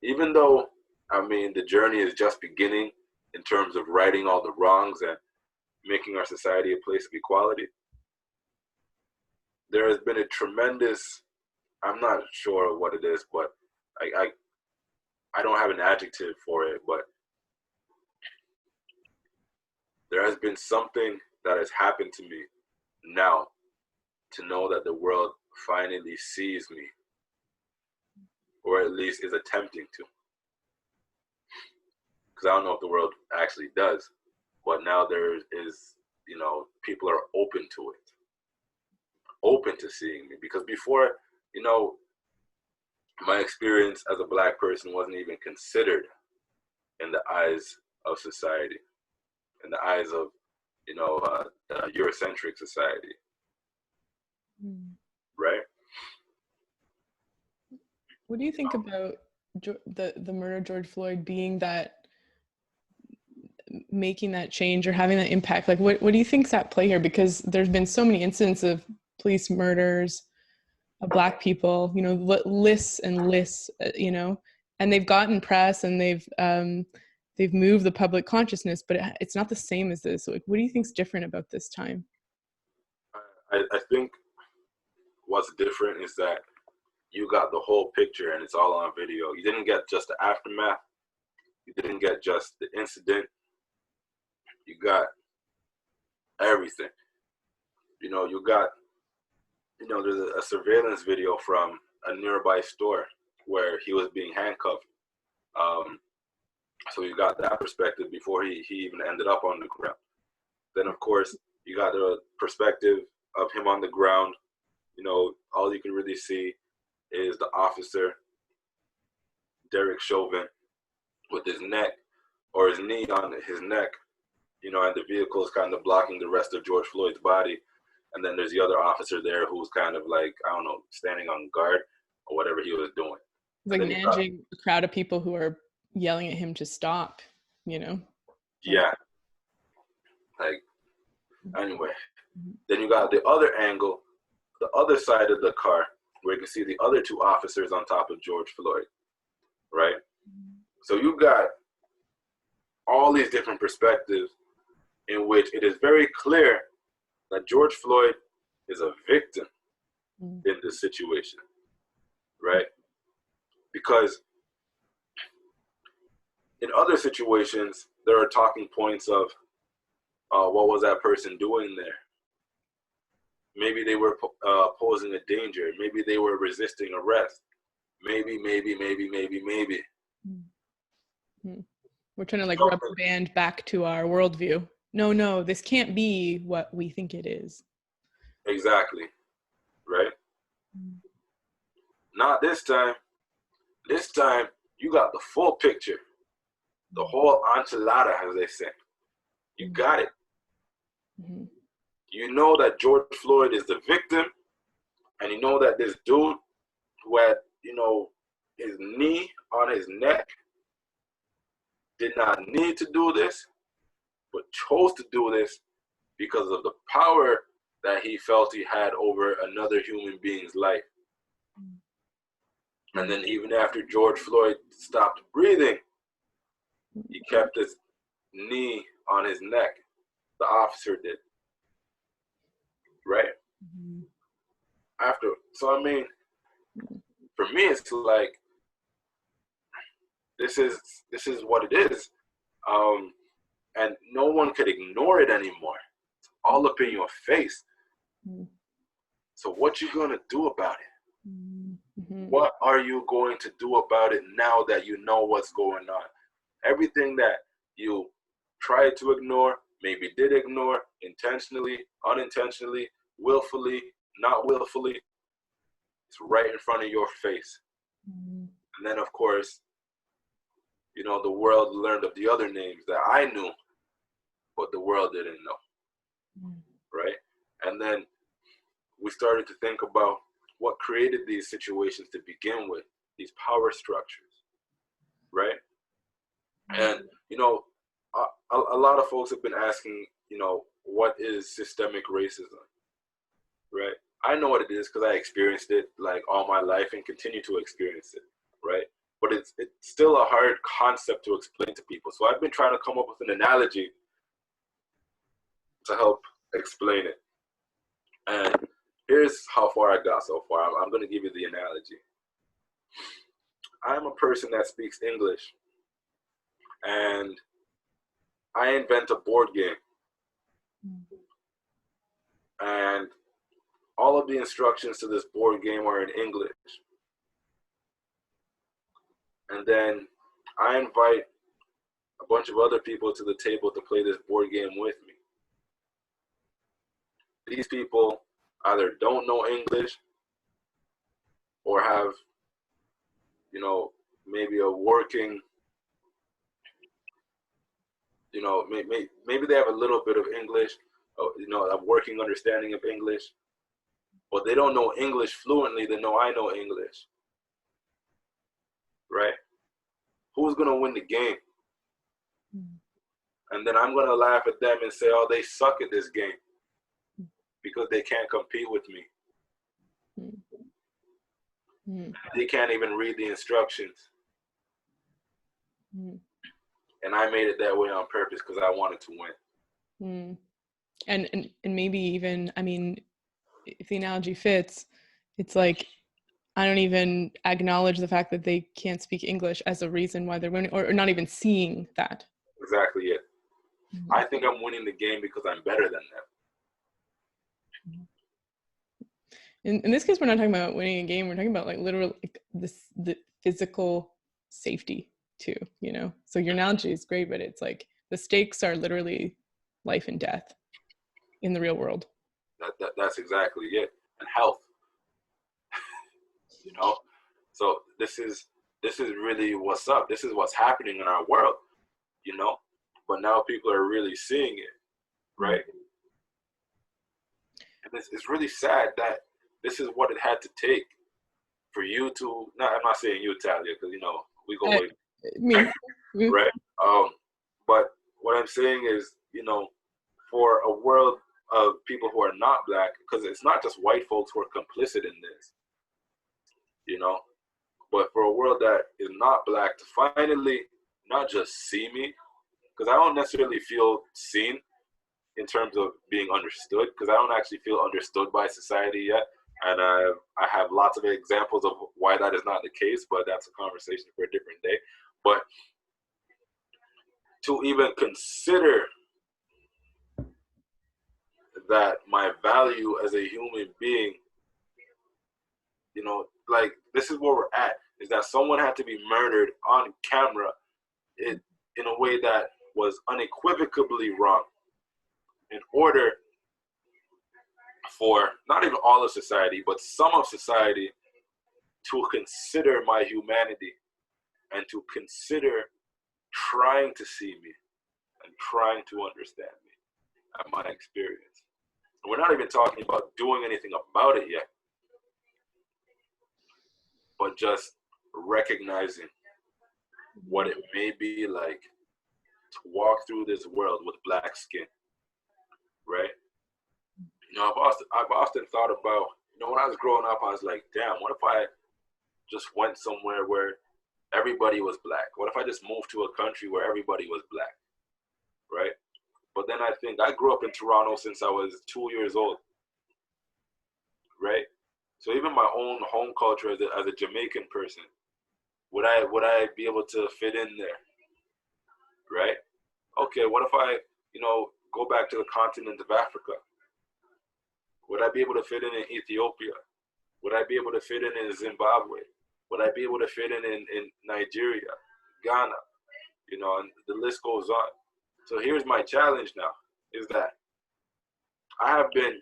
even though, I mean, the journey is just beginning in terms of righting all the wrongs and making our society a place of equality, there has been a tremendous, I'm not sure what it is, but I don't have an adjective for it, but there has been something that has happened to me now to know that the world finally sees me, or at least is attempting to. Because I don't know if the world actually does, but now there is, you know, people are open to it, open to seeing me. Because before, you know, my experience as a Black person wasn't even considered in the eyes of society, in the eyes of, you know, Eurocentric society, right? What do you think about the murder of George Floyd being that, making that change or having that impact? Like, what do you think's at play here? Because there's been so many incidents of police murders of Black people, you know, lists and lists, you know, and they've gotten press and they've moved the public consciousness, but it's not the same as this. So, like, what do you think's different about this time? I think what's different is that you got the whole picture and it's all on video. You didn't get just the aftermath. You didn't get just the incident. You got everything. You know, you got, you know, there's a surveillance video from a nearby store where he was being handcuffed. So you got that perspective before he even ended up on the ground. Then, of course, you got the perspective of him on the ground. You know, all you can really see is the officer, Derek Chauvin, with his neck or his knee on his neck, you know, and the vehicle is kind of blocking the rest of George Floyd's body. And then there's the other officer there who's kind of like, I don't know, standing on guard or whatever he was doing. Like managing a crowd of people who are yelling at him to stop, you know? Yeah. Like, anyway. Then you got the other angle, the other side of the car, where you can see the other two officers on top of George Floyd, right? So you got all these different perspectives in which it is very clear that George Floyd is a victim in this situation, right? Because in other situations, there are talking points of what was that person doing there? Maybe they were posing a danger. Maybe they were resisting arrest. Maybe. We're trying to like rubber band back to our worldview. No, this can't be what we think it is. Exactly, right? Not this time. This time, you got the full picture. The whole enchilada, as they say. You got it. You know that George Floyd is the victim, and you know that this dude who had, you know, his knee on his neck did not need to do this, but chose to do this because of the power that he felt he had over another human being's life. And then even after George Floyd stopped breathing, he kept his knee on his neck. The officer did. Right? So I mean, for me, it's like, this is what it is. And no one could ignore it anymore. It's all up in your face. So what you gonna do about it? What are you going to do about it now that you know what's going on? Everything that you tried to ignore, maybe did ignore, intentionally, unintentionally, willfully, not willfully, it's right in front of your face. And then, of course, you know, the world learned of the other names that I knew, but the world didn't know, right? And then we started to think about what created these situations to begin with, these power structures, right? And, you know, a lot of folks have been asking, you know, what is systemic racism? right? I know what it is because I experienced it like all my life and continue to experience it, right? But it's still a hard concept to explain to people. So I've been trying to come up with an analogy to help explain it. And here's how far I got so far. I'm going to give you the analogy. I'm a person that speaks English, and I invent a board game. And all of the instructions to this board game are in English. And then I invite a bunch of other people to the table to play this board game with me. These people either don't know English or have, you know, maybe a working, you know, maybe they have a little bit of English, you know, a working understanding of English, but they don't know English fluently. They know I know English, right? Who's going to win the game? And then I'm going to laugh at them and say, oh, they suck at this game because they can't compete with me. They can't even read the instructions. And I made it that way on purpose because I wanted to win. And maybe even, I mean, if the analogy fits, it's like, I don't even acknowledge the fact that they can't speak English as a reason why they're winning, or not even seeing that. Exactly it. I think I'm winning the game because I'm better than them. In this case, we're not talking about winning a game. We're talking about like literal, like the physical safety too, you know? So your analogy is great, but it's like the stakes are literally life and death in the real world. That's exactly it. And health. You know, so this is really what's up. This is what's happening in our world, you know, but now people are really seeing it, right? And it's really sad that this is what it had to take for you to, I'm not saying you, Talia, because, you know, we go with me. Right? But what I'm saying is, you know, for a world of people who are not Black, because it's not just white folks who are complicit in this, you know, but for a world that is not Black to finally not just see me, because I don't necessarily feel seen in terms of being understood, because I don't actually feel understood by society yet. And I have lots of examples of why that is not the case, but that's a conversation for a different day. But to even consider that my value as a human being, you know, like this is where we're at, is that someone had to be murdered on camera in a way that was unequivocally wrong in order for not even all of society, but some of society to consider my humanity and to consider trying to see me and trying to understand me and my experience. And we're not even talking about doing anything about it yet, but just recognizing what it may be like to walk through this world with Black skin, right? You know, I've often thought about, you know, when I was growing up, I was like, damn, what if I just went somewhere where everybody was Black? What if I just moved to a country where everybody was Black, right? But then I think I grew up in Toronto since I was 2 years old, right? So even my own home culture as a Jamaican person, would I be able to fit in there, right? Okay, what if I, you know, go back to the continent of Africa? Would I be able to fit in Ethiopia? Would I be able to fit in Zimbabwe? Would I be able to fit in Nigeria, Ghana? You know, and the list goes on. So here's my challenge now, is that I have been,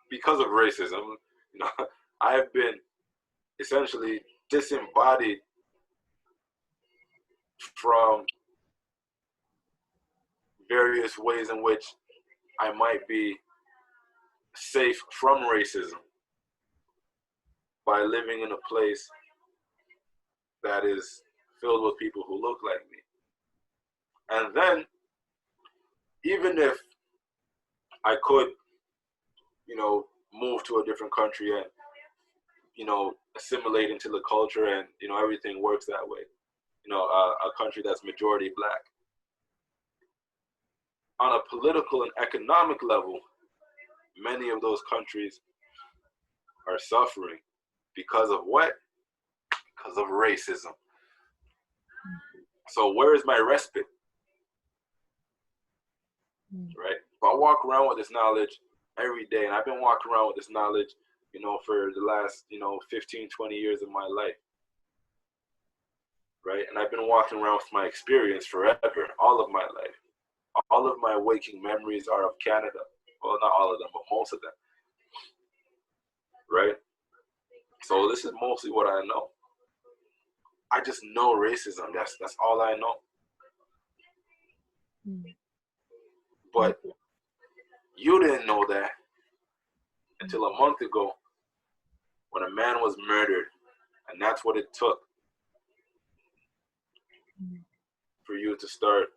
because of racism, you know, I have been essentially disembodied from various ways in which I might be safe from racism by living in a place that is filled with people who look like me. And then, even if I could move to a different country and, assimilate into the culture, and, everything works that way. A country that's majority Black. On a political and economic level, many of those countries are suffering because of what? Because of racism. So where is my respite? Right? If I walk around with this knowledge every day, and I've been walking around with this knowledge, for the last, 15, 20 years of my life, right? And I've been walking around with my experience forever, all of my life. All of my waking memories are of Canada. Well, not all of them, but most of them, right? So this is mostly what I know. I just know racism. That's all I know. But you didn't know that until a month ago when a man was murdered. And that's what it took for you to start,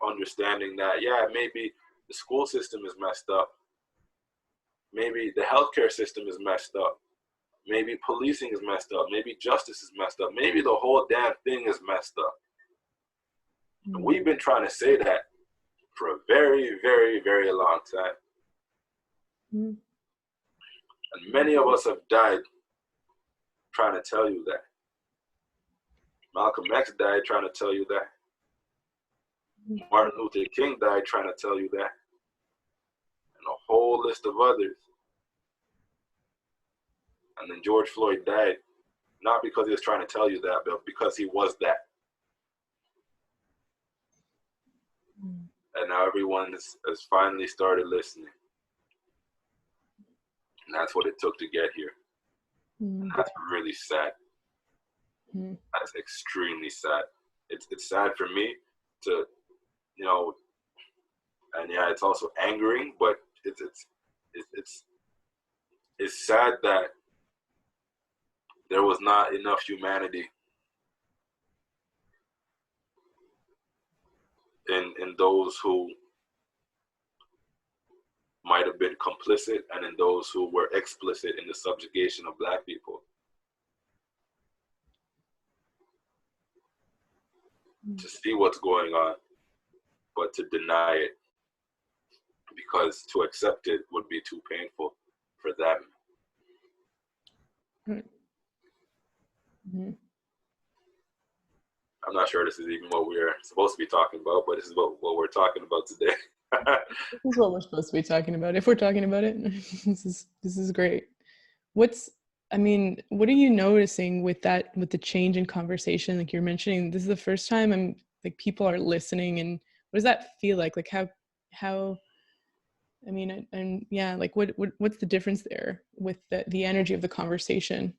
understanding that, yeah, maybe the school system is messed up. Maybe the healthcare system is messed up. Maybe policing is messed up. Maybe justice is messed up. Maybe the whole damn thing is messed up. And we've been trying to say that for a very, very, very long time. And many of us have died trying to tell you that. Malcolm X died trying to tell you that. Martin Luther King died trying to tell you that. And a whole list of others. And then George Floyd died, not because he was trying to tell you that, but because he was that. And now everyone has finally started listening. And that's what it took to get here. That's really sad. That's extremely sad. It's sad for me to, and yeah, it's also angering, but it's sad that there was not enough humanity in those who might have been complicit and in those who were explicit in the subjugation of Black people. To see what's going on, but to deny it, because to accept it would be too painful for them. I'm not sure this is even what we're supposed to be talking about, but this is what we're talking about today. This is what we're supposed to be talking about. If we're talking about it, this is great. What are you noticing with the change in conversation? Like you're mentioning, this is the first time people are listening, and what does that feel like? Like how what's the difference there with the energy of the conversation?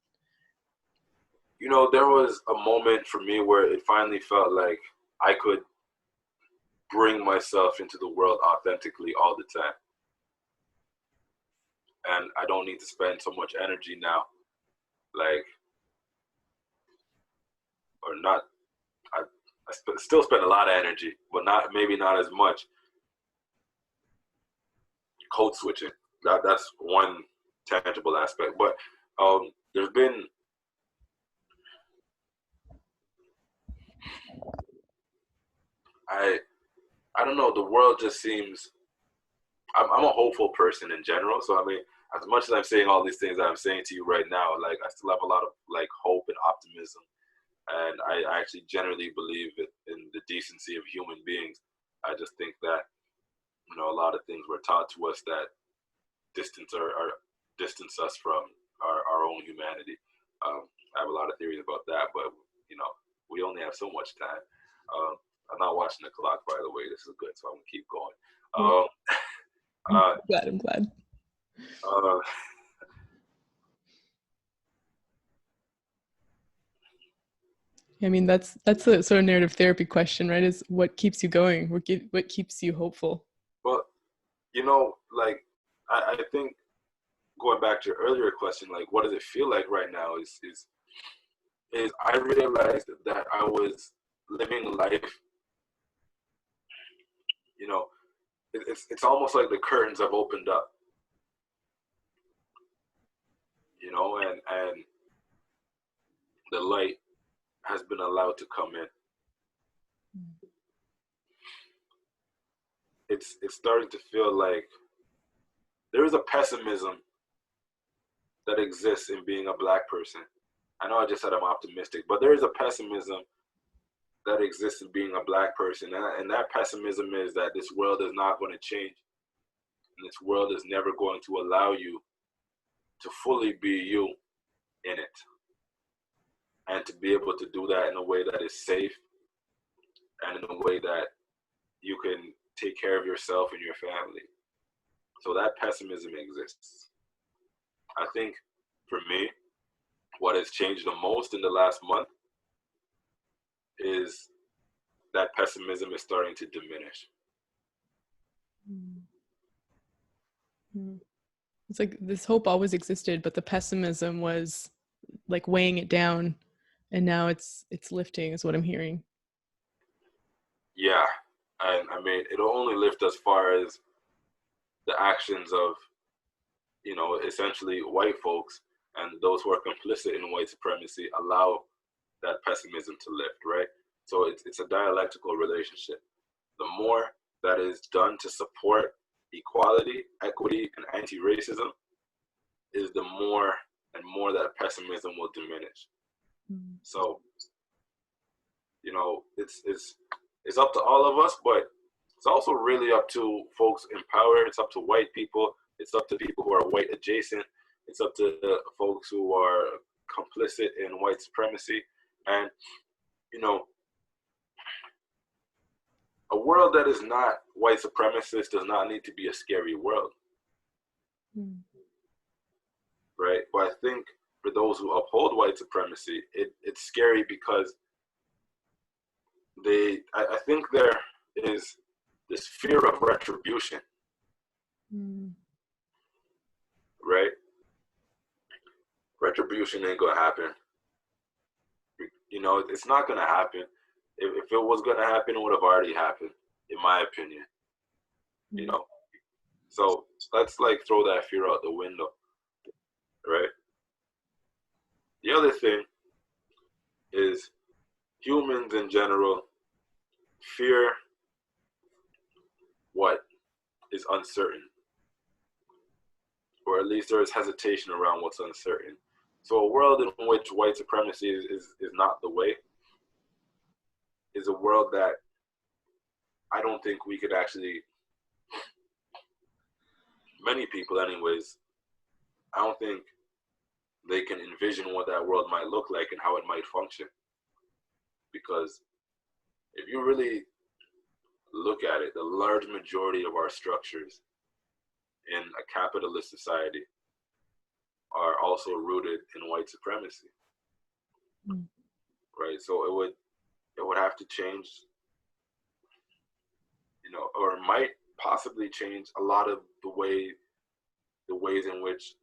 There was a moment for me where it finally felt like I could bring myself into the world authentically all the time. And I don't need to spend so much energy now. I still spend a lot of energy, but maybe not as much. Code switching, that's one tangible aspect. But there's been, I don't know, the world just seems, I'm a hopeful person in general. So as much as I'm saying all these things that I'm saying to you right now, I still have a lot of hope and optimism. And I actually generally believe in the decency of human beings. I just think that, a lot of things were taught to us that distance us from our own humanity. I have a lot of theories about that, but, we only have so much time. I'm not watching the clock, by the way. This is good, so I'm going to keep going. I'm glad. That's a sort of narrative therapy question, right? Is what keeps you going? What keeps you hopeful? Well, I think going back to your earlier question, what does it feel like right now is I realized that I was living life, it's almost like the curtains have opened up. and the light has been allowed to come in. It's starting to feel like there is a pessimism that exists in being a Black person. I know I just said I'm optimistic, but there is a pessimism that exists in being a Black person. And that pessimism is that this world is not going to change. And this world is never going to allow you to fully be you in it. And to be able to do that in a way that is safe and in a way that you can take care of yourself and your family. So that pessimism exists. I think for me, what has changed the most in the last month is that pessimism is starting to diminish. It's like this hope always existed, but the pessimism was like weighing it down, and now it's lifting, is what I'm hearing. Yeah, and I mean, it'll only lift as far as the actions of, you know, essentially white folks and those who are complicit in white supremacy allow that pessimism to lift, right? So it's a dialectical relationship. The more that is done to support equality, equity, and anti-racism is the more and more that pessimism will diminish. So, you know, it's up to all of us, but it's also really up to folks in power. It's up to white people. It's up to people who are white adjacent. It's up to folks who are complicit in white supremacy. And, you know, a world that is not white supremacist does not need to be a scary world. Right? But I think for those who uphold white supremacy, it's scary because I think there is this fear of retribution. Right? Retribution ain't gonna happen. You know, it's not gonna happen. If it was gonna happen, it would have already happened, in my opinion. You know? So let's like throw that fear out the window. Right? The other thing is humans in general fear what is uncertain, or at least there is hesitation around what's uncertain. So a world in which white supremacy is not the way is a world that I don't think we could actually, many people anyways, I don't think they can envision what that world might look like and how it might function. Because if you really look at it, the large majority of our structures in a capitalist society are also rooted in white supremacy. Right? So it would have to change, you know, or might possibly change a lot of the ways in which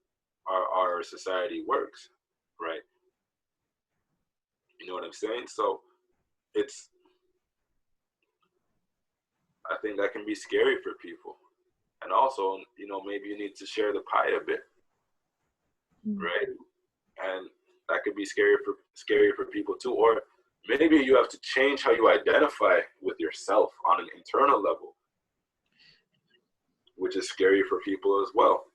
our society works, right? You know what I'm saying? So I think that can be scary for people. And also, you know, maybe you need to share the pie a bit, right? And that could be scary for people too. Or maybe you have to change how you identify with yourself on an internal level, which is scary for people as well.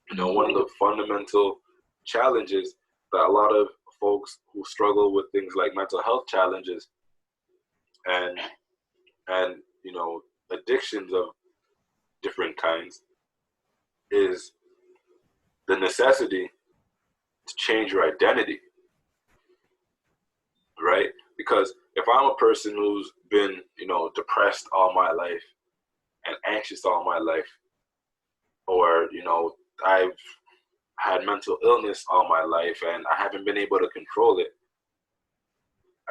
You know, one of the fundamental challenges that a lot of folks who struggle with things like mental health challenges and you know, addictions of different kinds is the necessity to change your identity, right? Because if I'm a person who's been, you know, depressed all my life and anxious all my life, or, you know, I've had mental illness all my life and I haven't been able to control it,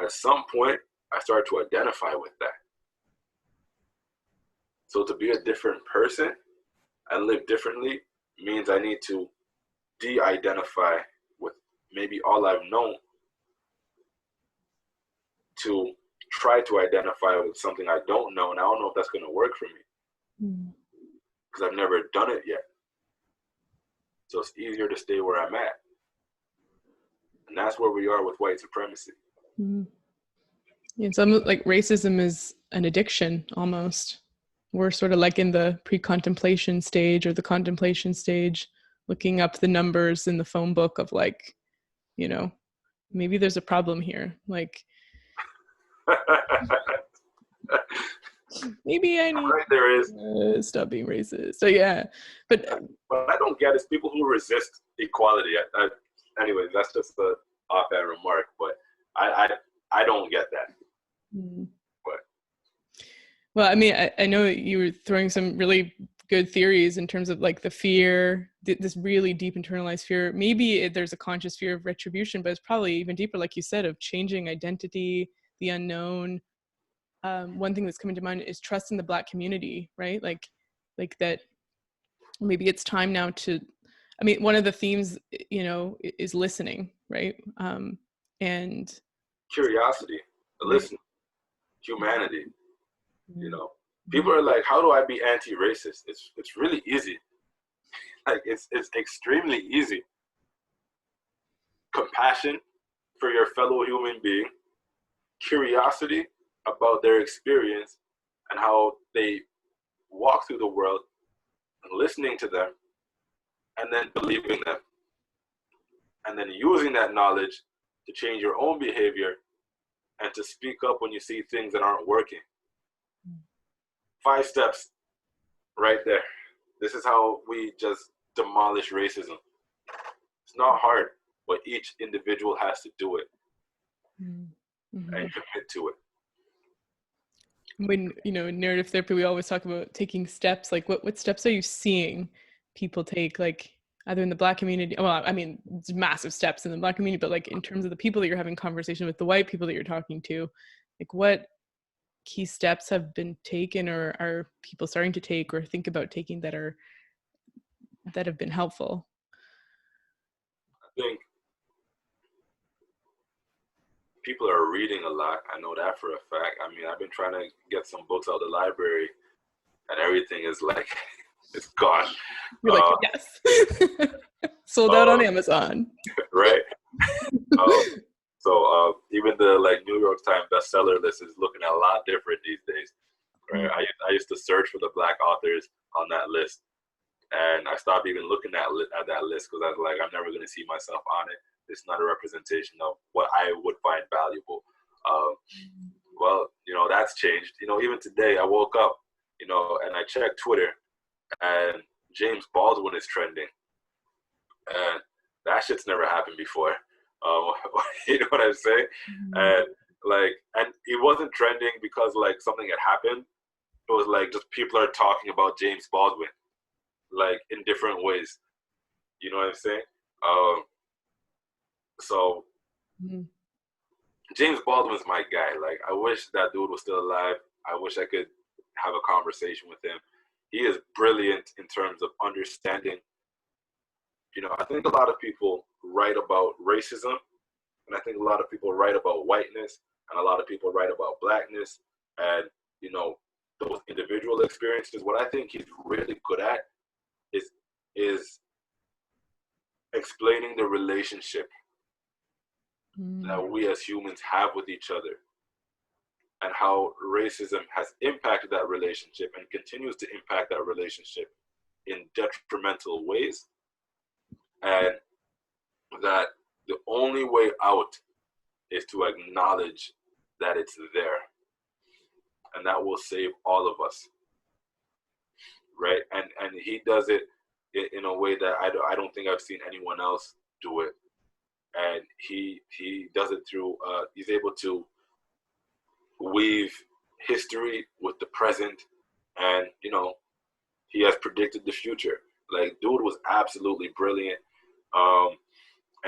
at some point I start to identify with that. So to be a different person and live differently means I need to de-identify with maybe all I've known to try to identify with something I don't know, and I don't know if that's going to work for me because I've never done it yet. So it's easier to stay where I'm at. And that's where we are with white supremacy. Mm-hmm. Yeah, it's almost like racism is an addiction almost. We're sort of like in the pre-contemplation stage or the contemplation stage, looking up the numbers in the phone book of like, you know, maybe there's a problem here. Like, maybe I need right, there is. to stop being racist. So yeah, but what I don't get is people who resist equality. Anyway, that's just an off-hand remark, but I don't get that. But well, I mean, I know you were throwing some really good theories in terms of like the fear, this really deep internalized fear. Maybe there's a conscious fear of retribution, but it's probably even deeper, like you said, of changing identity, the unknown. One thing that's coming to mind is trust in the Black community, right? Like that maybe it's time now to, I mean, one of the themes, you know, is listening, right? And curiosity, right. listen, humanity. You know, people are like, how do I be anti-racist? It's really easy. Like it's extremely easy. Compassion for your fellow human being, curiosity about their experience and how they walk through the world, and listening to them, and then believing them, and then using that knowledge to change your own behavior and to speak up when you see things that aren't working. 5 steps right there. This is how we just demolish racism. It's not hard, but each individual has to do it and commit to it. When, you know, in narrative therapy, we always talk about taking steps. Like what steps are you seeing people take, like either in the Black community? Well, I mean, it's massive steps in the Black community, but like in terms of the people that you're having conversation with, the white people that you're talking to, like what key steps have been taken or are people starting to take or think about taking that have been helpful? I think people are reading a lot. I know that for a fact. I mean, I've been trying to get some books out of the library and everything is like, it's gone. You're like, yes. Sold out on Amazon. Right? So even the like New York Times bestseller list is looking a lot different these days. Right? I used to search for the Black authors on that list, and I stopped even looking at that list because I was like, I'm never going to see myself on it. It's not a representation of what I would find valuable. Well, you know, that's changed. You know, even today I woke up, you know, and I checked Twitter, and James Baldwin is trending, and that shit's never happened before. You know what I'm saying? And it wasn't trending because like something had happened. It was like just people are talking about James Baldwin, like in different ways. You know what I'm saying? So James Baldwin's my guy. Like, I wish that dude was still alive. I wish I could have a conversation with him. He is brilliant in terms of understanding. You know, I think a lot of people write about racism, and I think a lot of people write about whiteness, and a lot of people write about Blackness, and, you know, those individual experiences. What I think he's really good at is explaining the relationship that we as humans have with each other, and how racism has impacted that relationship and continues to impact that relationship in detrimental ways, and that the only way out is to acknowledge that it's there, and that will save all of us, right? And he does it in a way that I don't think I've seen anyone else do it. And he does it through he's able to weave history with the present, and, you know, he has predicted the future. Like, dude was absolutely brilliant.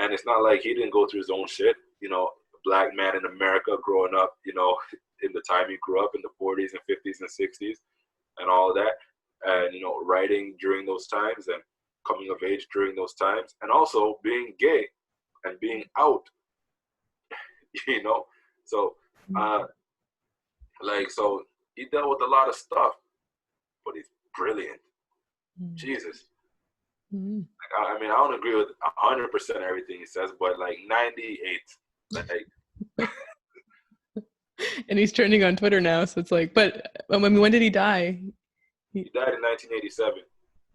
And it's not like he didn't go through his own shit. You know, Black man in America growing up, you know, in the time he grew up in the 40s and 50s and 60s and all of that, and, you know, writing during those times and coming of age during those times, and also being gay and being out, you know. So so he dealt with a lot of stuff, but he's brilliant. Jesus. Mm. Like, I mean, I don't agree with 100% everything he says, but like 98, like. And he's trending on Twitter now, so it's like, but I mean, when did he die? He died in 1987,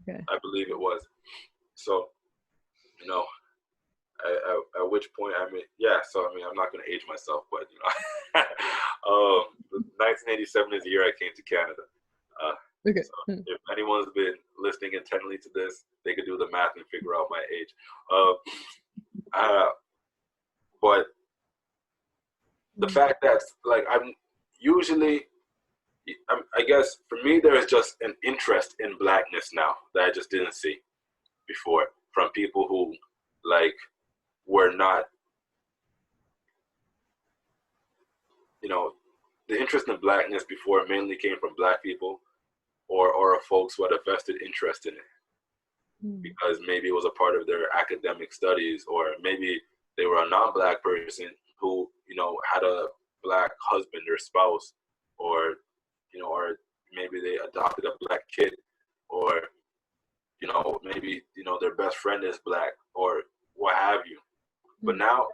Okay. I believe it was. So, you know, at which point, I mean, yeah, so I mean, I'm not going to age myself, but, 1987 is the year I came to Canada. Okay. So if anyone's been listening intently to this, they could do the math and figure out my age. But the fact that, like, I'm usually, I guess for me, there is just an interest in blackness now that I just didn't see before from people who, like, were not, the interest in blackness before mainly came from black people or folks who had a vested interest in it because maybe it was a part of their academic studies, or maybe they were a non-black person who, had a black husband or spouse, or maybe they adopted a black kid, or, maybe, their best friend is black, or what have you. But now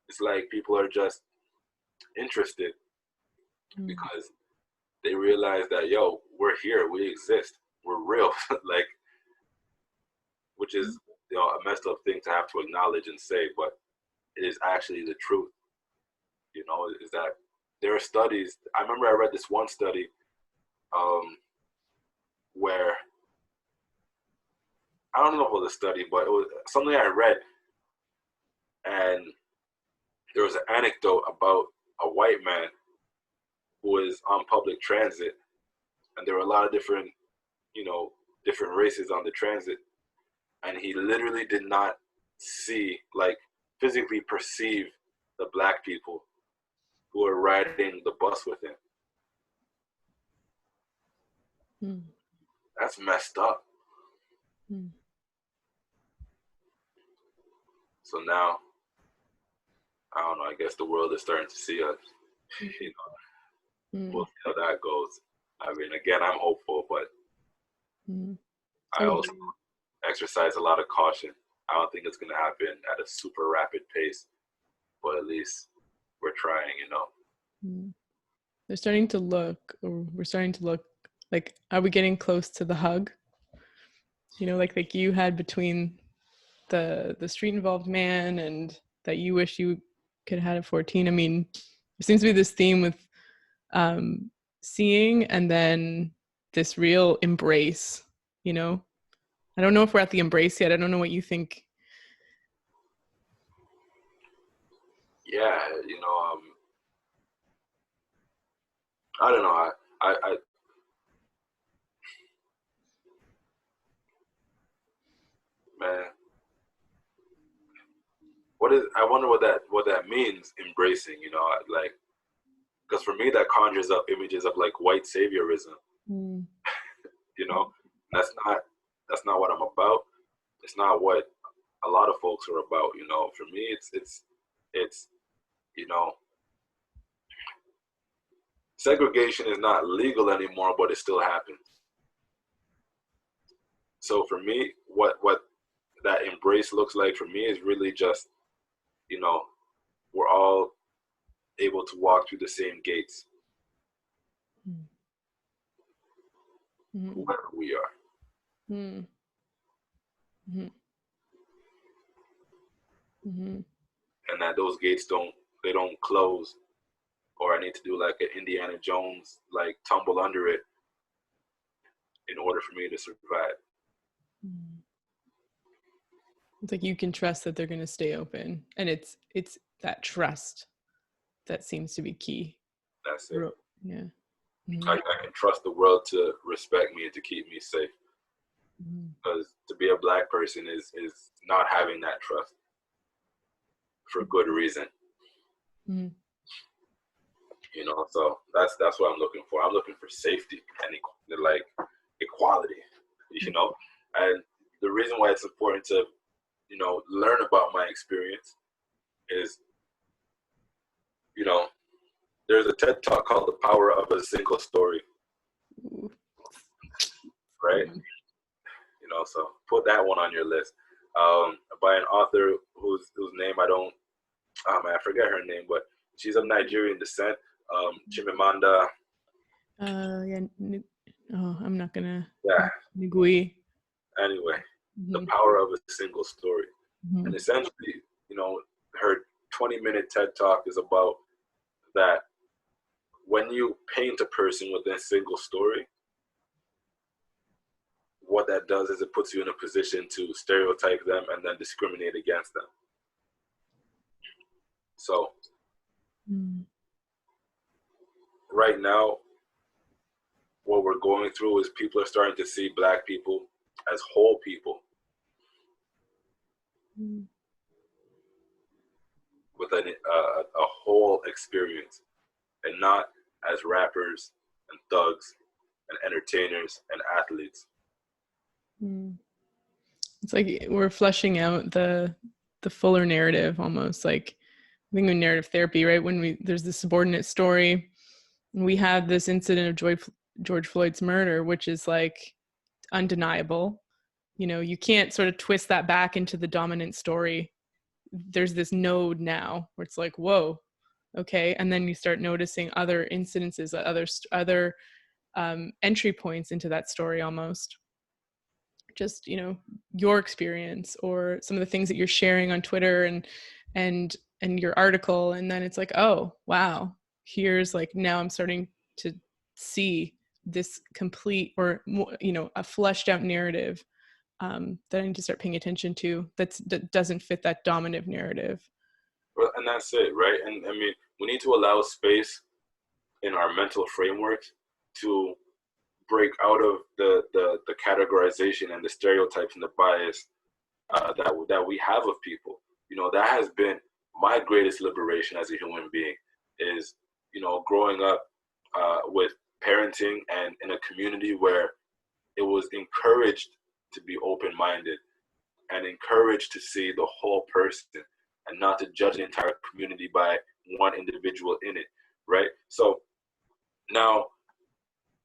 it's like people are just interested because they realize that, yo, we're here, we exist, we're real, like, which is, a messed up thing to have to acknowledge and say, but it is actually the truth, is that there are studies. I remember I read this one study where, I don't know about the study, but it was something I read, and there was an anecdote about a white man who was on public transit, and there were a lot of different, different races on the transit, and he literally did not see, like, physically perceive the black people who were riding the bus with him. That's messed up. So now, I don't know, I guess the world is starting to see us. We'll see how that goes. I mean, again, I'm hopeful, but I also exercise a lot of caution. I don't think it's going to happen at a super rapid pace, but at least we're trying, We're starting to look like, are we getting close to the hug? Like you had between the street involved man and that you wish you could have had at 14. I mean, there seems to be this theme with seeing and then this real embrace, I don't know if we're at the embrace yet. I don't know what you think. Yeah, I don't know. I man, I wonder what that means, embracing, like, because for me that conjures up images of like white saviorism. That's not what I'm about. It's not what a lot of folks are about. For me, it's segregation is not legal anymore, but it still happens. So for me, what that embrace looks like for me is really just, we're all able to walk through the same gates, whoever we are. And that those gates don't close, or I need to do like an Indiana Jones, like tumble under it in order for me to survive. It's like you can trust that they're going to stay open, and it's that trust that seems to be key. That's it. Yeah. I can trust the world to respect me and to keep me safe. Because to be a black person is not having that trust for good reason. So that's what I'm looking for. I'm looking for safety and like equality, and the reason why it's important to, learn about my experience is, there's a TED Talk called The Power of a Single Story. Right? So put that one on your list. By an author whose name I don't, I forget her name, but she's of Nigerian descent. Chimamanda. Yeah. I'm not gonna. Yeah. Ngui. Anyway, The Mm-hmm. Power of a Single Story. Mm-hmm. And essentially, her 20-minute TED Talk is about that when you paint a person with a single story, what that does is it puts you in a position to stereotype them and then discriminate against them. So right now, what we're going through is people are starting to see Black people as whole people with a whole experience, and not as rappers and thugs and entertainers and athletes. It's like we're fleshing out the fuller narrative, almost like I think in narrative therapy, right? When there's the subordinate story, and we have this incident of George Floyd's murder, which is like undeniable. You can't sort of twist that back into the dominant story. There's this node now where it's like, whoa, okay, and then you start noticing other incidences, other entry points into that story, almost just your experience or some of the things that you're sharing on Twitter and your article, and then it's like, oh wow, here's like, now I'm starting to see this complete, or a fleshed out narrative that I need to start paying attention to that doesn't fit that dominant narrative. Well, and that's it, right? And I mean, we need to allow space in our mental framework to break out of the categorization and the stereotypes and the bias that we have of people. That has been my greatest liberation as a human being, is growing up with parenting and in a community where it was encouraged to be open-minded and encouraged to see the whole person and not to judge the entire community by one individual in it, right? So now,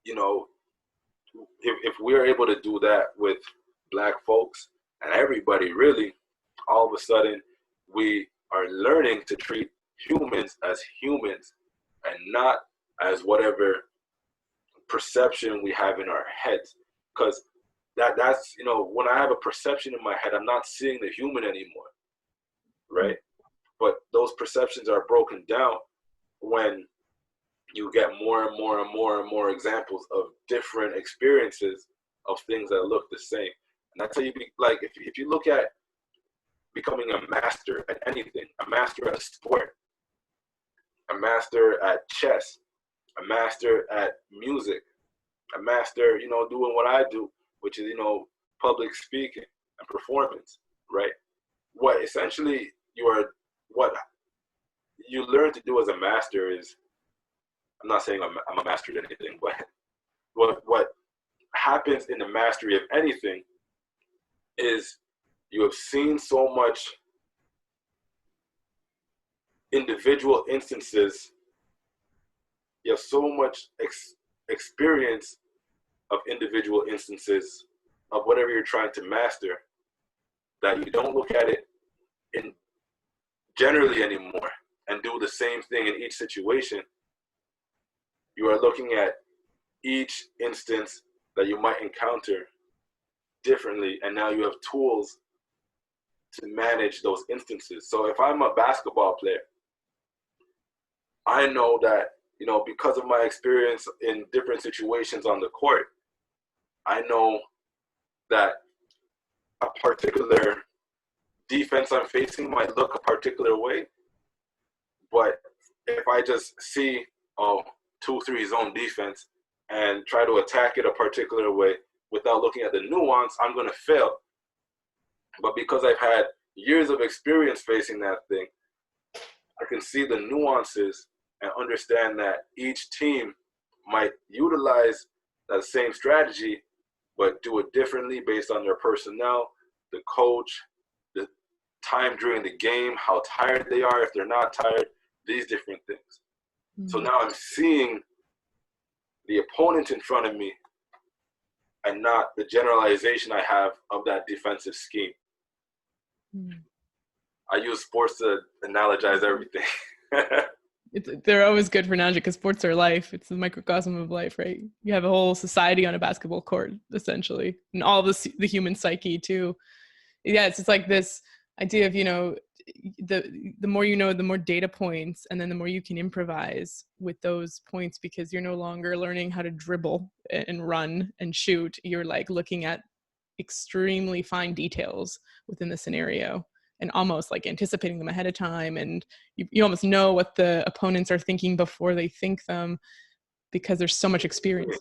if we're able to do that with Black folks and everybody, really, all of a sudden we are learning to treat humans as humans and not as whatever perception we have in our heads. Because that's when I have a perception in my head, I'm not seeing the human anymore, right? But those perceptions are broken down when you get more and more and more and more examples of different experiences of things that look the same. And that's how you be like, if you look at becoming a master at anything, a master at a sport, a master at chess, a master at music, a master, doing what I do, which is, public speaking and performance, right? What essentially what you learn to do as a master is, I'm not saying I'm a master at anything, but what happens in the mastery of anything is you have seen so much individual instances, you have so much experience of individual instances of whatever you're trying to master, that you don't look at it in generally anymore and do the same thing in each situation. You are looking at each instance that you might encounter differently, and now you have tools to manage those instances. So if I'm a basketball player, I know that, because of my experience in different situations on the court, I know that a particular defense I'm facing might look a particular way, but if I just see 2-3 zone defense and try to attack it a particular way without looking at the nuance, I'm going to fail. But because I've had years of experience facing that thing, I can see the nuances and understand that each team might utilize that same strategy, but do it differently based on their personnel, the coach, the time during the game, how tired they are, if they're not tired, these different things. Mm-hmm. So now I'm seeing the opponent in front of me and not the generalization I have of that defensive scheme. I use sports to analogize everything. They're always good for analogy because sports are life. It's the microcosm of life, right? You have a whole society on a basketball court, essentially, and all the human psyche too. Yeah, it's just like this idea of, you know, the more you know, the more data points, and then the more you can improvise with those points, because you're no longer learning how to dribble and run and shoot. You're like looking at extremely fine details within the scenario and almost like anticipating them ahead of time. And you almost know what the opponents are thinking before they think them, because there's so much experience.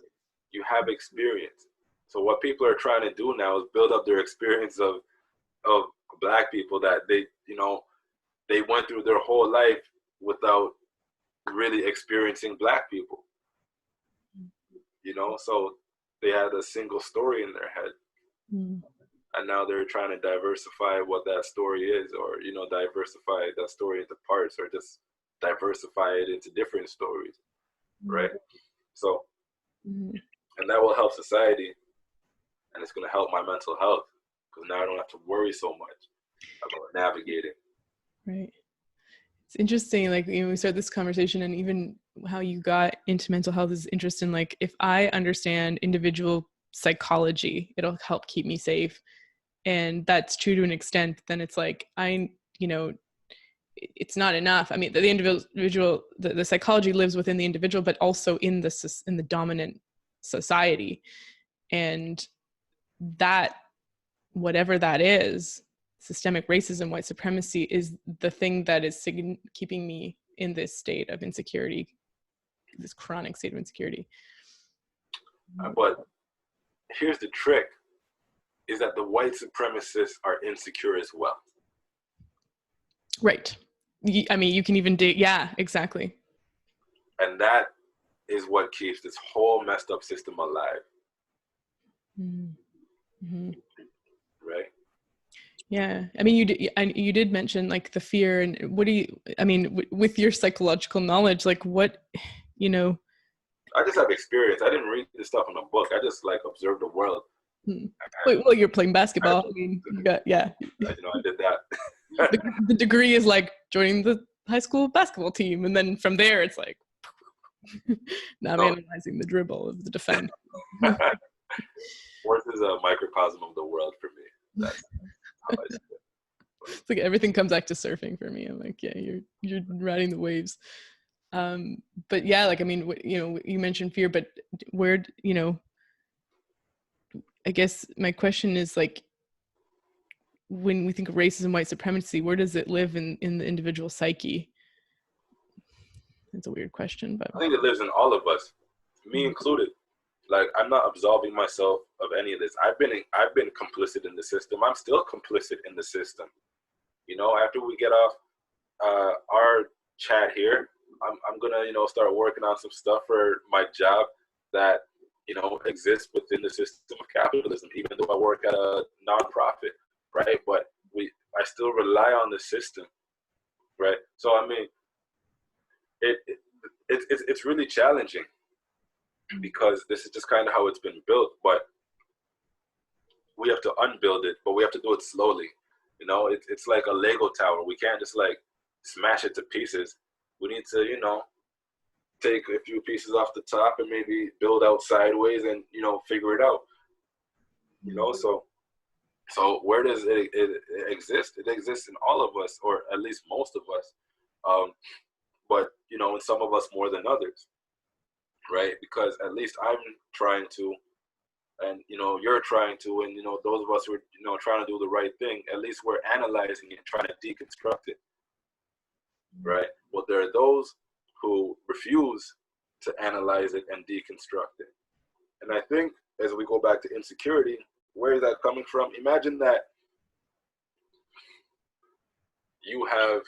You have experience. So what people are trying to do now is build up their experience of Black people that they, you know, they went through their whole life without really experiencing Black people. You know, so they had a single story in their head. And now they're trying to diversify what that story is, or, you know, diversify that story into parts, or just diversify it into different stories, right? So, and that will help society, and it's going to help my mental health, because now I don't have to worry so much about navigating. Right. It's interesting, like, you know, we start this conversation, and even how you got into mental health is interesting. Like, if I understand individual psychology, it'll help keep me safe. And that's true to an extent. Then it's like, you know, it's not enough. I mean, the individual, the psychology lives within the individual, but also in the dominant society. And that, whatever that is, systemic racism, white supremacy, is the thing that is keeping me in this state of insecurity, this chronic state of insecurity. But here's the trick, is that the white supremacists are insecure as well. Right. I mean, you can even yeah, exactly. And that is what keeps this whole messed up system alive. Right? Yeah. I mean, you did mention like the fear, and what do you, I mean, with your psychological knowledge, like what, you know. I just have experience. I didn't read this stuff in a book. I just like observed the world. Wait, well, you're playing basketball. I mean, you got, yeah. You know, I did that. The degree is like joining the high school basketball team, and then from there it's like, now I'm analyzing the dribble of the defense. Sports is a microcosm of the world for me. That's how I see it. It's like everything comes back to surfing for me. I'm like, yeah, you're riding the waves. But yeah, like, I mean, you know, you mentioned fear, but where, you know, I guess my question is, like, when we think of racism, white supremacy, where does it live in the individual psyche? It's a weird question, but I think it lives in all of us, me included. Like, I'm not absolving myself of any of this. I've been complicit in the system. I'm still complicit in the system. You know, after we get off our chat here, I'm gonna, you know, start working on some stuff for my job that, you know, exists within the system of capitalism, even though I work at a nonprofit, right? But I still rely on the system, right? So I mean, it's really challenging, because this is just kind of how it's been built, but we have to unbuild it, but we have to do it slowly. You know, it's like a Lego tower. We can't just like smash it to pieces. We need to, you know, take a few pieces off the top and maybe build out sideways and, you know, figure it out. You know, so where does it exist? It exists in all of us, or at least most of us. But, you know, in some of us more than others, right? Because at least I'm trying to, and, you know, you're trying to, and, you know, those of us who are, you know, trying to do the right thing, at least we're analyzing it, trying to deconstruct it, right? Well, there are those who refuse to analyze it and deconstruct it. And I think as we go back to insecurity, where is that coming from? Imagine that you have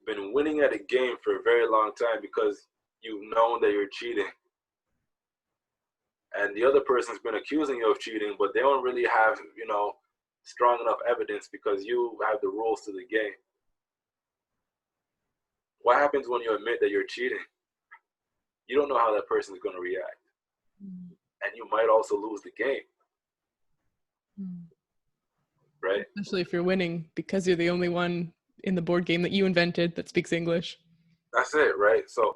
been winning at a game for a very long time because you've known that you're cheating. And the other person's been accusing you of cheating, but they don't really have, you know, strong enough evidence because you have the rules to the game. What happens when you admit that you're cheating? You don't know how that person is going to react. and you might also lose the game. Right? Especially if you're winning because you're the only one in the board game that you invented that speaks English. That's it, right? So,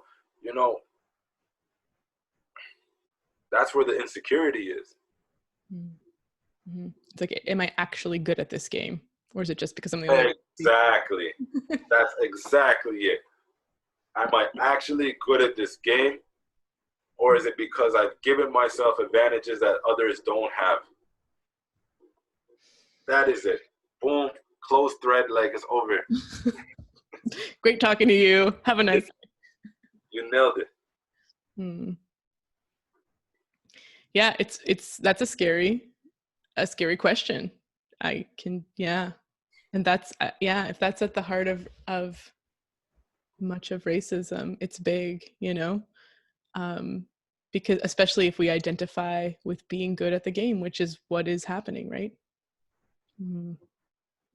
that's where the insecurity is. Mm-hmm. It's like, am I actually good at this game? Or is it just because I'm the only one? Exactly. That's exactly it. Am I actually good at this game? Or is it because I've given myself advantages that others don't have? That is it. Boom. Close thread, like it's over. Great talking to you. Have a nice day. You nailed it. Yeah, that's a scary question. And that's if that's at the heart of much of racism, it's big, because especially if we identify with being good at the game, which is what is happening, right?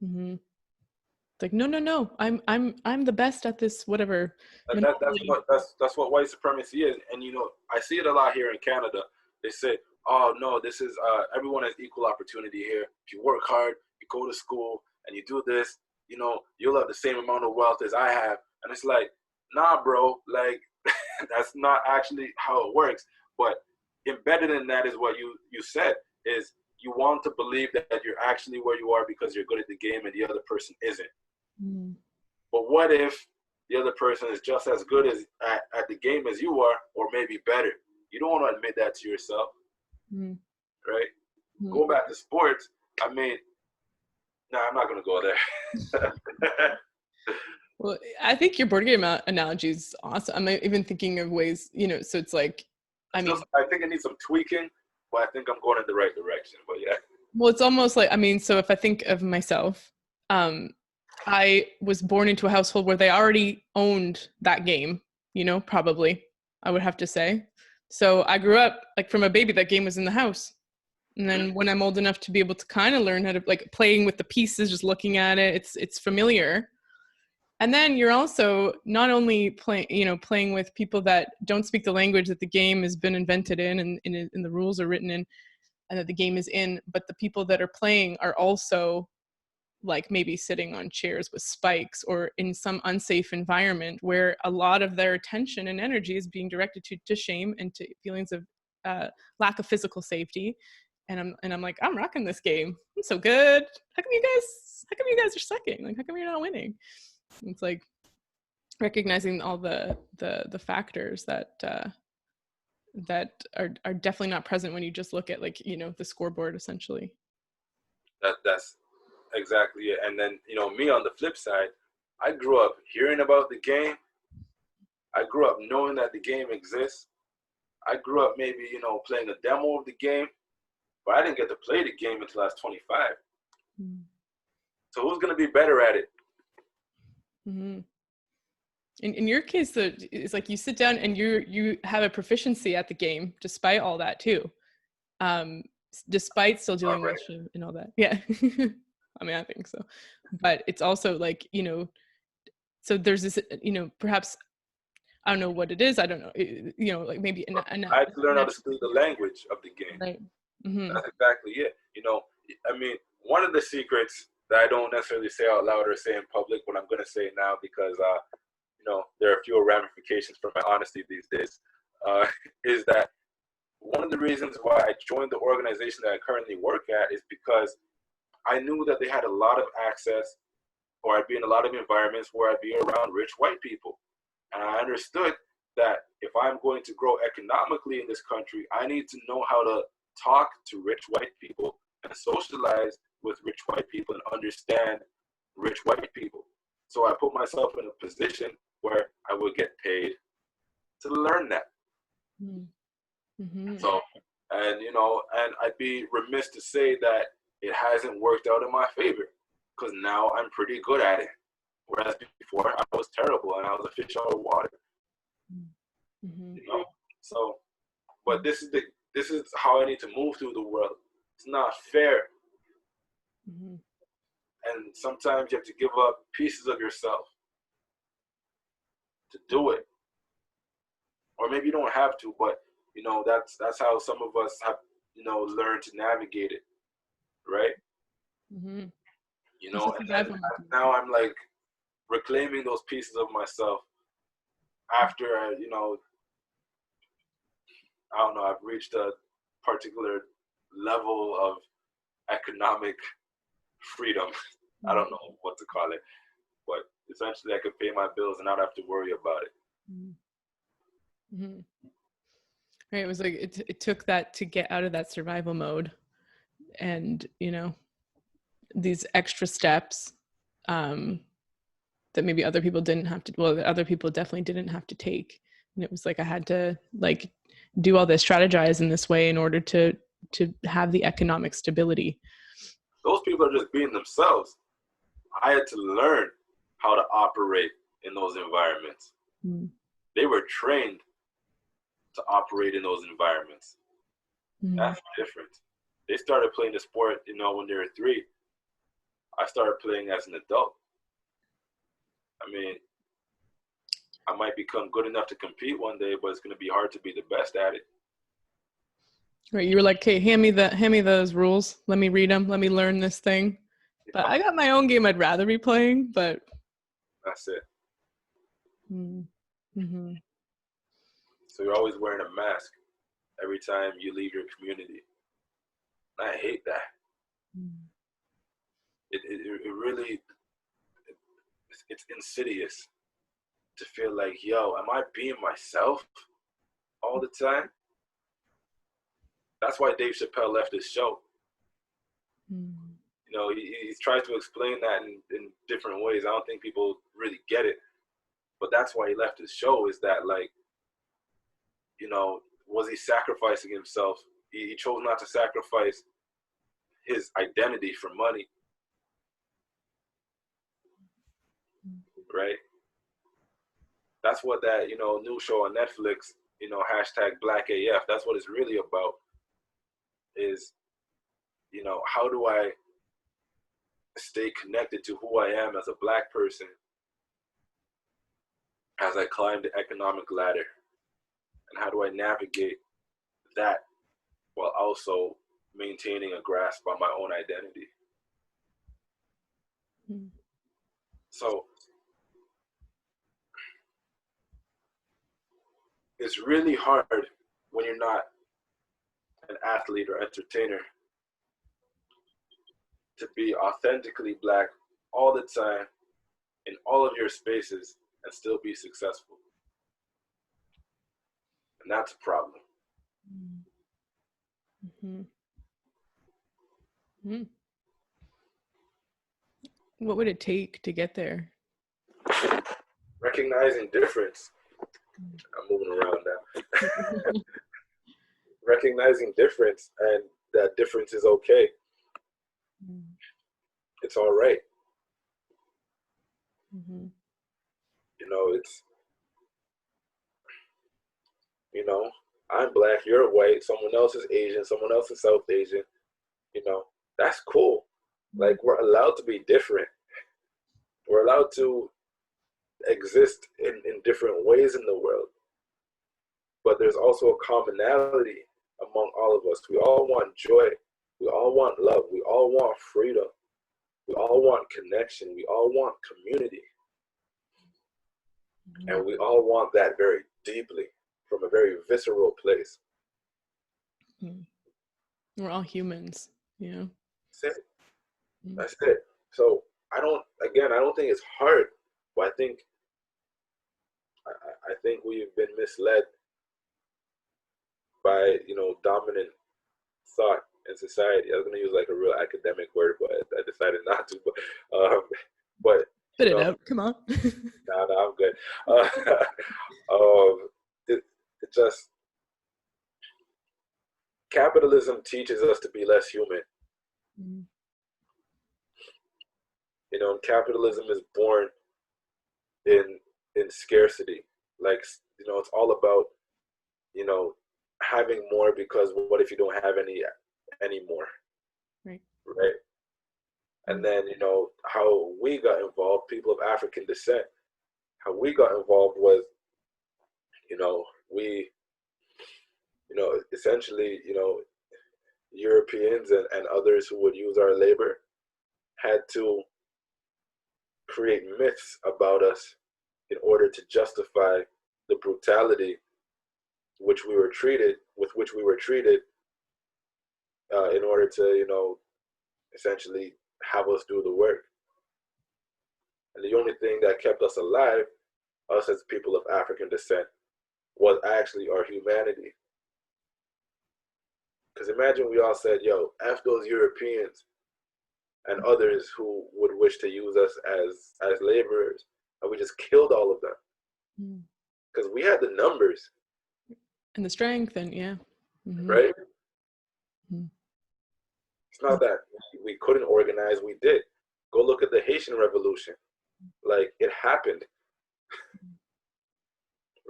It's like, no, I'm the best at this, whatever. That's what white supremacy is. And I see it a lot here in Canada. They say, oh no, this is everyone has equal opportunity here. If you work hard, you go to school, and you do this, you'll have the same amount of wealth as I have. And it's like, nah, bro, like that's not actually how it works. But embedded in that is what you said, is you want to believe that you're actually where you are because you're good at the game and the other person isn't. But what if the other person is just as good as at the game as you are, or maybe better? You don't want to admit that to yourself, right? Go back to sports. I mean, I'm not going to go there. Well, I think your board game analogy is awesome. I'm even thinking of ways, so it's like, I think it needs some tweaking, but I think I'm going in the right direction. But yeah. Well, it's almost like, so if I think of myself, I was born into a household where they already owned that game, probably, I would have to say. So I grew up, like, from a baby, that game was in the house. And then when I'm old enough to be able to kind of learn how to, like, playing with the pieces, just looking at it, it's familiar. And then you're also not only playing with people that don't speak the language that the game has been invented in and the rules are written in, and that the game is in, but the people that are playing are also, like, maybe sitting on chairs with spikes or in some unsafe environment where a lot of their attention and energy is being directed to shame and to feelings of lack of physical safety. And I'm like, I'm rocking this game. I'm so good. How come you guys are sucking? Like, how come you're not winning? It's like recognizing all the factors that are definitely not present when you just look at, like, the scoreboard, essentially. That's exactly it. And then, me on the flip side, I grew up hearing about the game. I grew up knowing that the game exists. I grew up maybe, playing a demo of the game, but I didn't get to play the game until I was 25. So who's going to be better at it? In your case, it's like you sit down and you have a proficiency at the game despite all that too, despite still dealing with shame and all that. Yeah. I mean, I think so, but it's also like, so there's this, perhaps, I don't know what it is. I don't know, like maybe I had to learn how to speak the language of the game. Right. That's exactly it. I mean, one of the secrets that I don't necessarily say out loud or say in public, but I'm going to say now because, there are fewer ramifications for my honesty these days, is that one of the reasons why I joined the organization that I currently work at is because I knew that they had a lot of access, or I'd be in a lot of environments where I'd be around rich white people. And I understood that if I'm going to grow economically in this country, I need to know how to talk to rich white people and socialize with rich white people and understand rich white people. So I put myself in a position where I would get paid to learn that. So, and I'd be remiss to say that it hasn't worked out in my favor, because now I'm pretty good at it. Whereas before I was terrible and I was a fish out of water. So, but this is how I need to move through the world. It's not fair. And sometimes you have to give up pieces of yourself to do it. Or maybe you don't have to, but you know, that's how some of us have, you know, learned to navigate it, right? Mm-hmm. You It's know, a and then survival now I'm like reclaiming those pieces of myself after you know, I don't know, I've reached a particular level of economic freedom. I don't know what to call it, but essentially I could pay my bills and not have to worry about it. Mm-hmm. Right. It was like it took that to get out of that survival mode, and you know, these extra steps that maybe other people didn't have to. Well, other people definitely didn't have to take, and it was like I had to like do all this, strategize in this way in order to have the economic stability. Those people are just being themselves. I had to learn how to operate in those environments. Mm. They were trained to operate in those environments. Mm. That's different. They started playing the sport, you know, when they were 3. I started playing as an adult. I mean, I might become good enough to compete one day, but it's going to be hard to be the best at it. Right. You were like, "Okay, hand me those rules. Let me read them. Let me learn this thing." But I got my own game I'd rather be playing. But that's it. Mm-hmm. So you're always wearing a mask every time you leave your community. I hate that. Mm. It really, it's insidious to feel like, yo, am I being myself all the time? That's why Dave Chappelle left his show. Mm. You know, he tries to explain that in different ways. I don't think people really get it. But that's why he left his show, is that, like, you know, was he sacrificing himself? He chose not to sacrifice his identity for money, right? That's what that, you know, new show on Netflix, you know, #BlackAF, that's what it's really about, is, you know, how do I stay connected to who I am as a Black person as I climb the economic ladder? And how do I navigate that while also maintaining a grasp on my own identity? Mm. So it's really hard when you're not an athlete or entertainer to be authentically Black all the time in all of your spaces and still be successful. And that's a problem. Mm-hmm. Mm-hmm. What would it take to get there? Recognizing difference. I'm moving around now. Recognizing difference, and that difference is okay. It's all right. Mm-hmm. You know, it's, you know, I'm Black, you're white, someone else is Asian, someone else is South Asian. You know, that's cool. Like, we're allowed to be different. We're allowed to exist in different ways in the world. But there's also a commonality among all of us. We all want joy. We all want love. We all want freedom. We all want connection. We all want community. And we all want that very deeply, from a very visceral place. We're all humans, you know? That's it. That's it. So I don't think it's hard, but I think we've been misled by, you know, dominant thought in society. I was going to use like a real academic word, but I decided not to. But Spit it out. Come on. nah, I'm good. It just, capitalism teaches us to be less human. You know, and capitalism is born in scarcity. Like, you know, it's all about, you know, having more, because what if you don't have any more? Right. And then, you know, how we got involved, people of African descent, how we got involved was, you know, essentially, Europeans and others who would use our labor had to create myths about us in order to justify the brutality with which we were treated, in order to, essentially have us do the work. And the only thing that kept us alive, us as people of African descent, was actually our humanity. Because imagine we all said, yo, F those Europeans and others who would wish to use us as laborers, and we just killed all of them. Because we had the numbers. And the strength, and yeah. Mm-hmm. Right? Mm-hmm. It's not that we couldn't organize, we did. Go look at the Haitian Revolution. Like, it happened.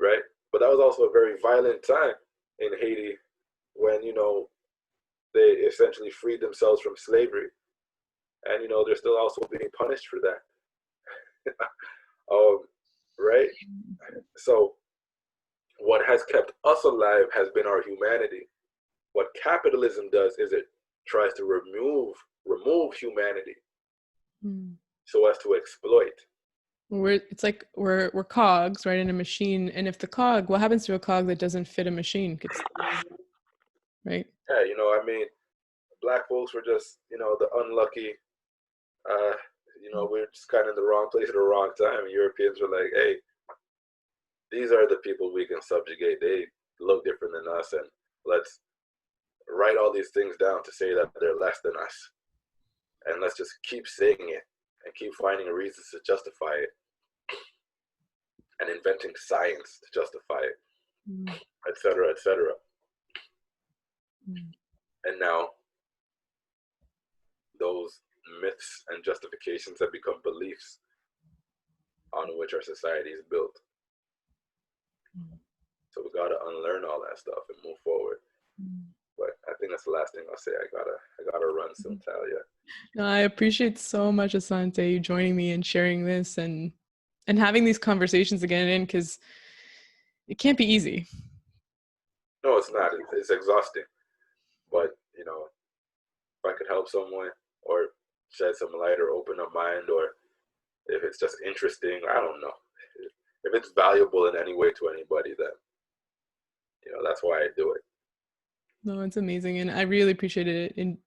Right? But that was also a very violent time in Haiti when, they essentially freed themselves from slavery. And, they're still also being punished for that. Right? So what has kept us alive has been our humanity. What capitalism does is it tries to remove humanity so as to exploit. It's like we're cogs, right, in a machine. And if what happens to a cog that doesn't fit a machine? Right? Yeah, Black folks were just, the unlucky, we're just kind of in the wrong place at the wrong time. And Europeans were like, hey, these are the people we can subjugate. They look different than us, and let's write all these things down to say that they're less than us. And let's just keep saying it and keep finding reasons to justify it and inventing science to justify it, et cetera, et cetera. And now those myths and justifications have become beliefs on which our society is built. So we gotta unlearn all that stuff and move forward. But I think that's the last thing I'll say. I gotta run soon, Talia. No, I appreciate so much, Asante, you joining me and sharing this and having these conversations again, because it can't be easy. No, it's not. It's exhausting. But if I could help someone or shed some light or open a mind, or if it's just interesting, I don't know. If it's valuable in any way to anybody, then that's why I do it. No, it's amazing, and I really appreciate it. And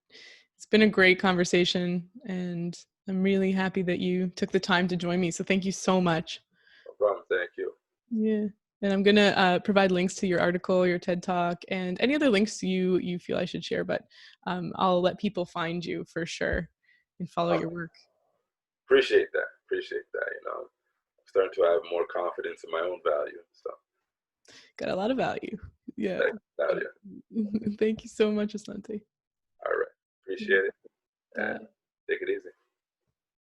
it's been a great conversation, and I'm really happy that you took the time to join me. So thank you so much. No problem. Thank you. Yeah. And I'm going to provide links to your article, your TED Talk, and any other links you feel I should share. But I'll let people find you for sure and follow your work. Appreciate that. I'm starting to have more confidence in my own value. So got a lot of value. Yeah. Value. Thank you so much, Asante. All right. Appreciate it. And take it easy.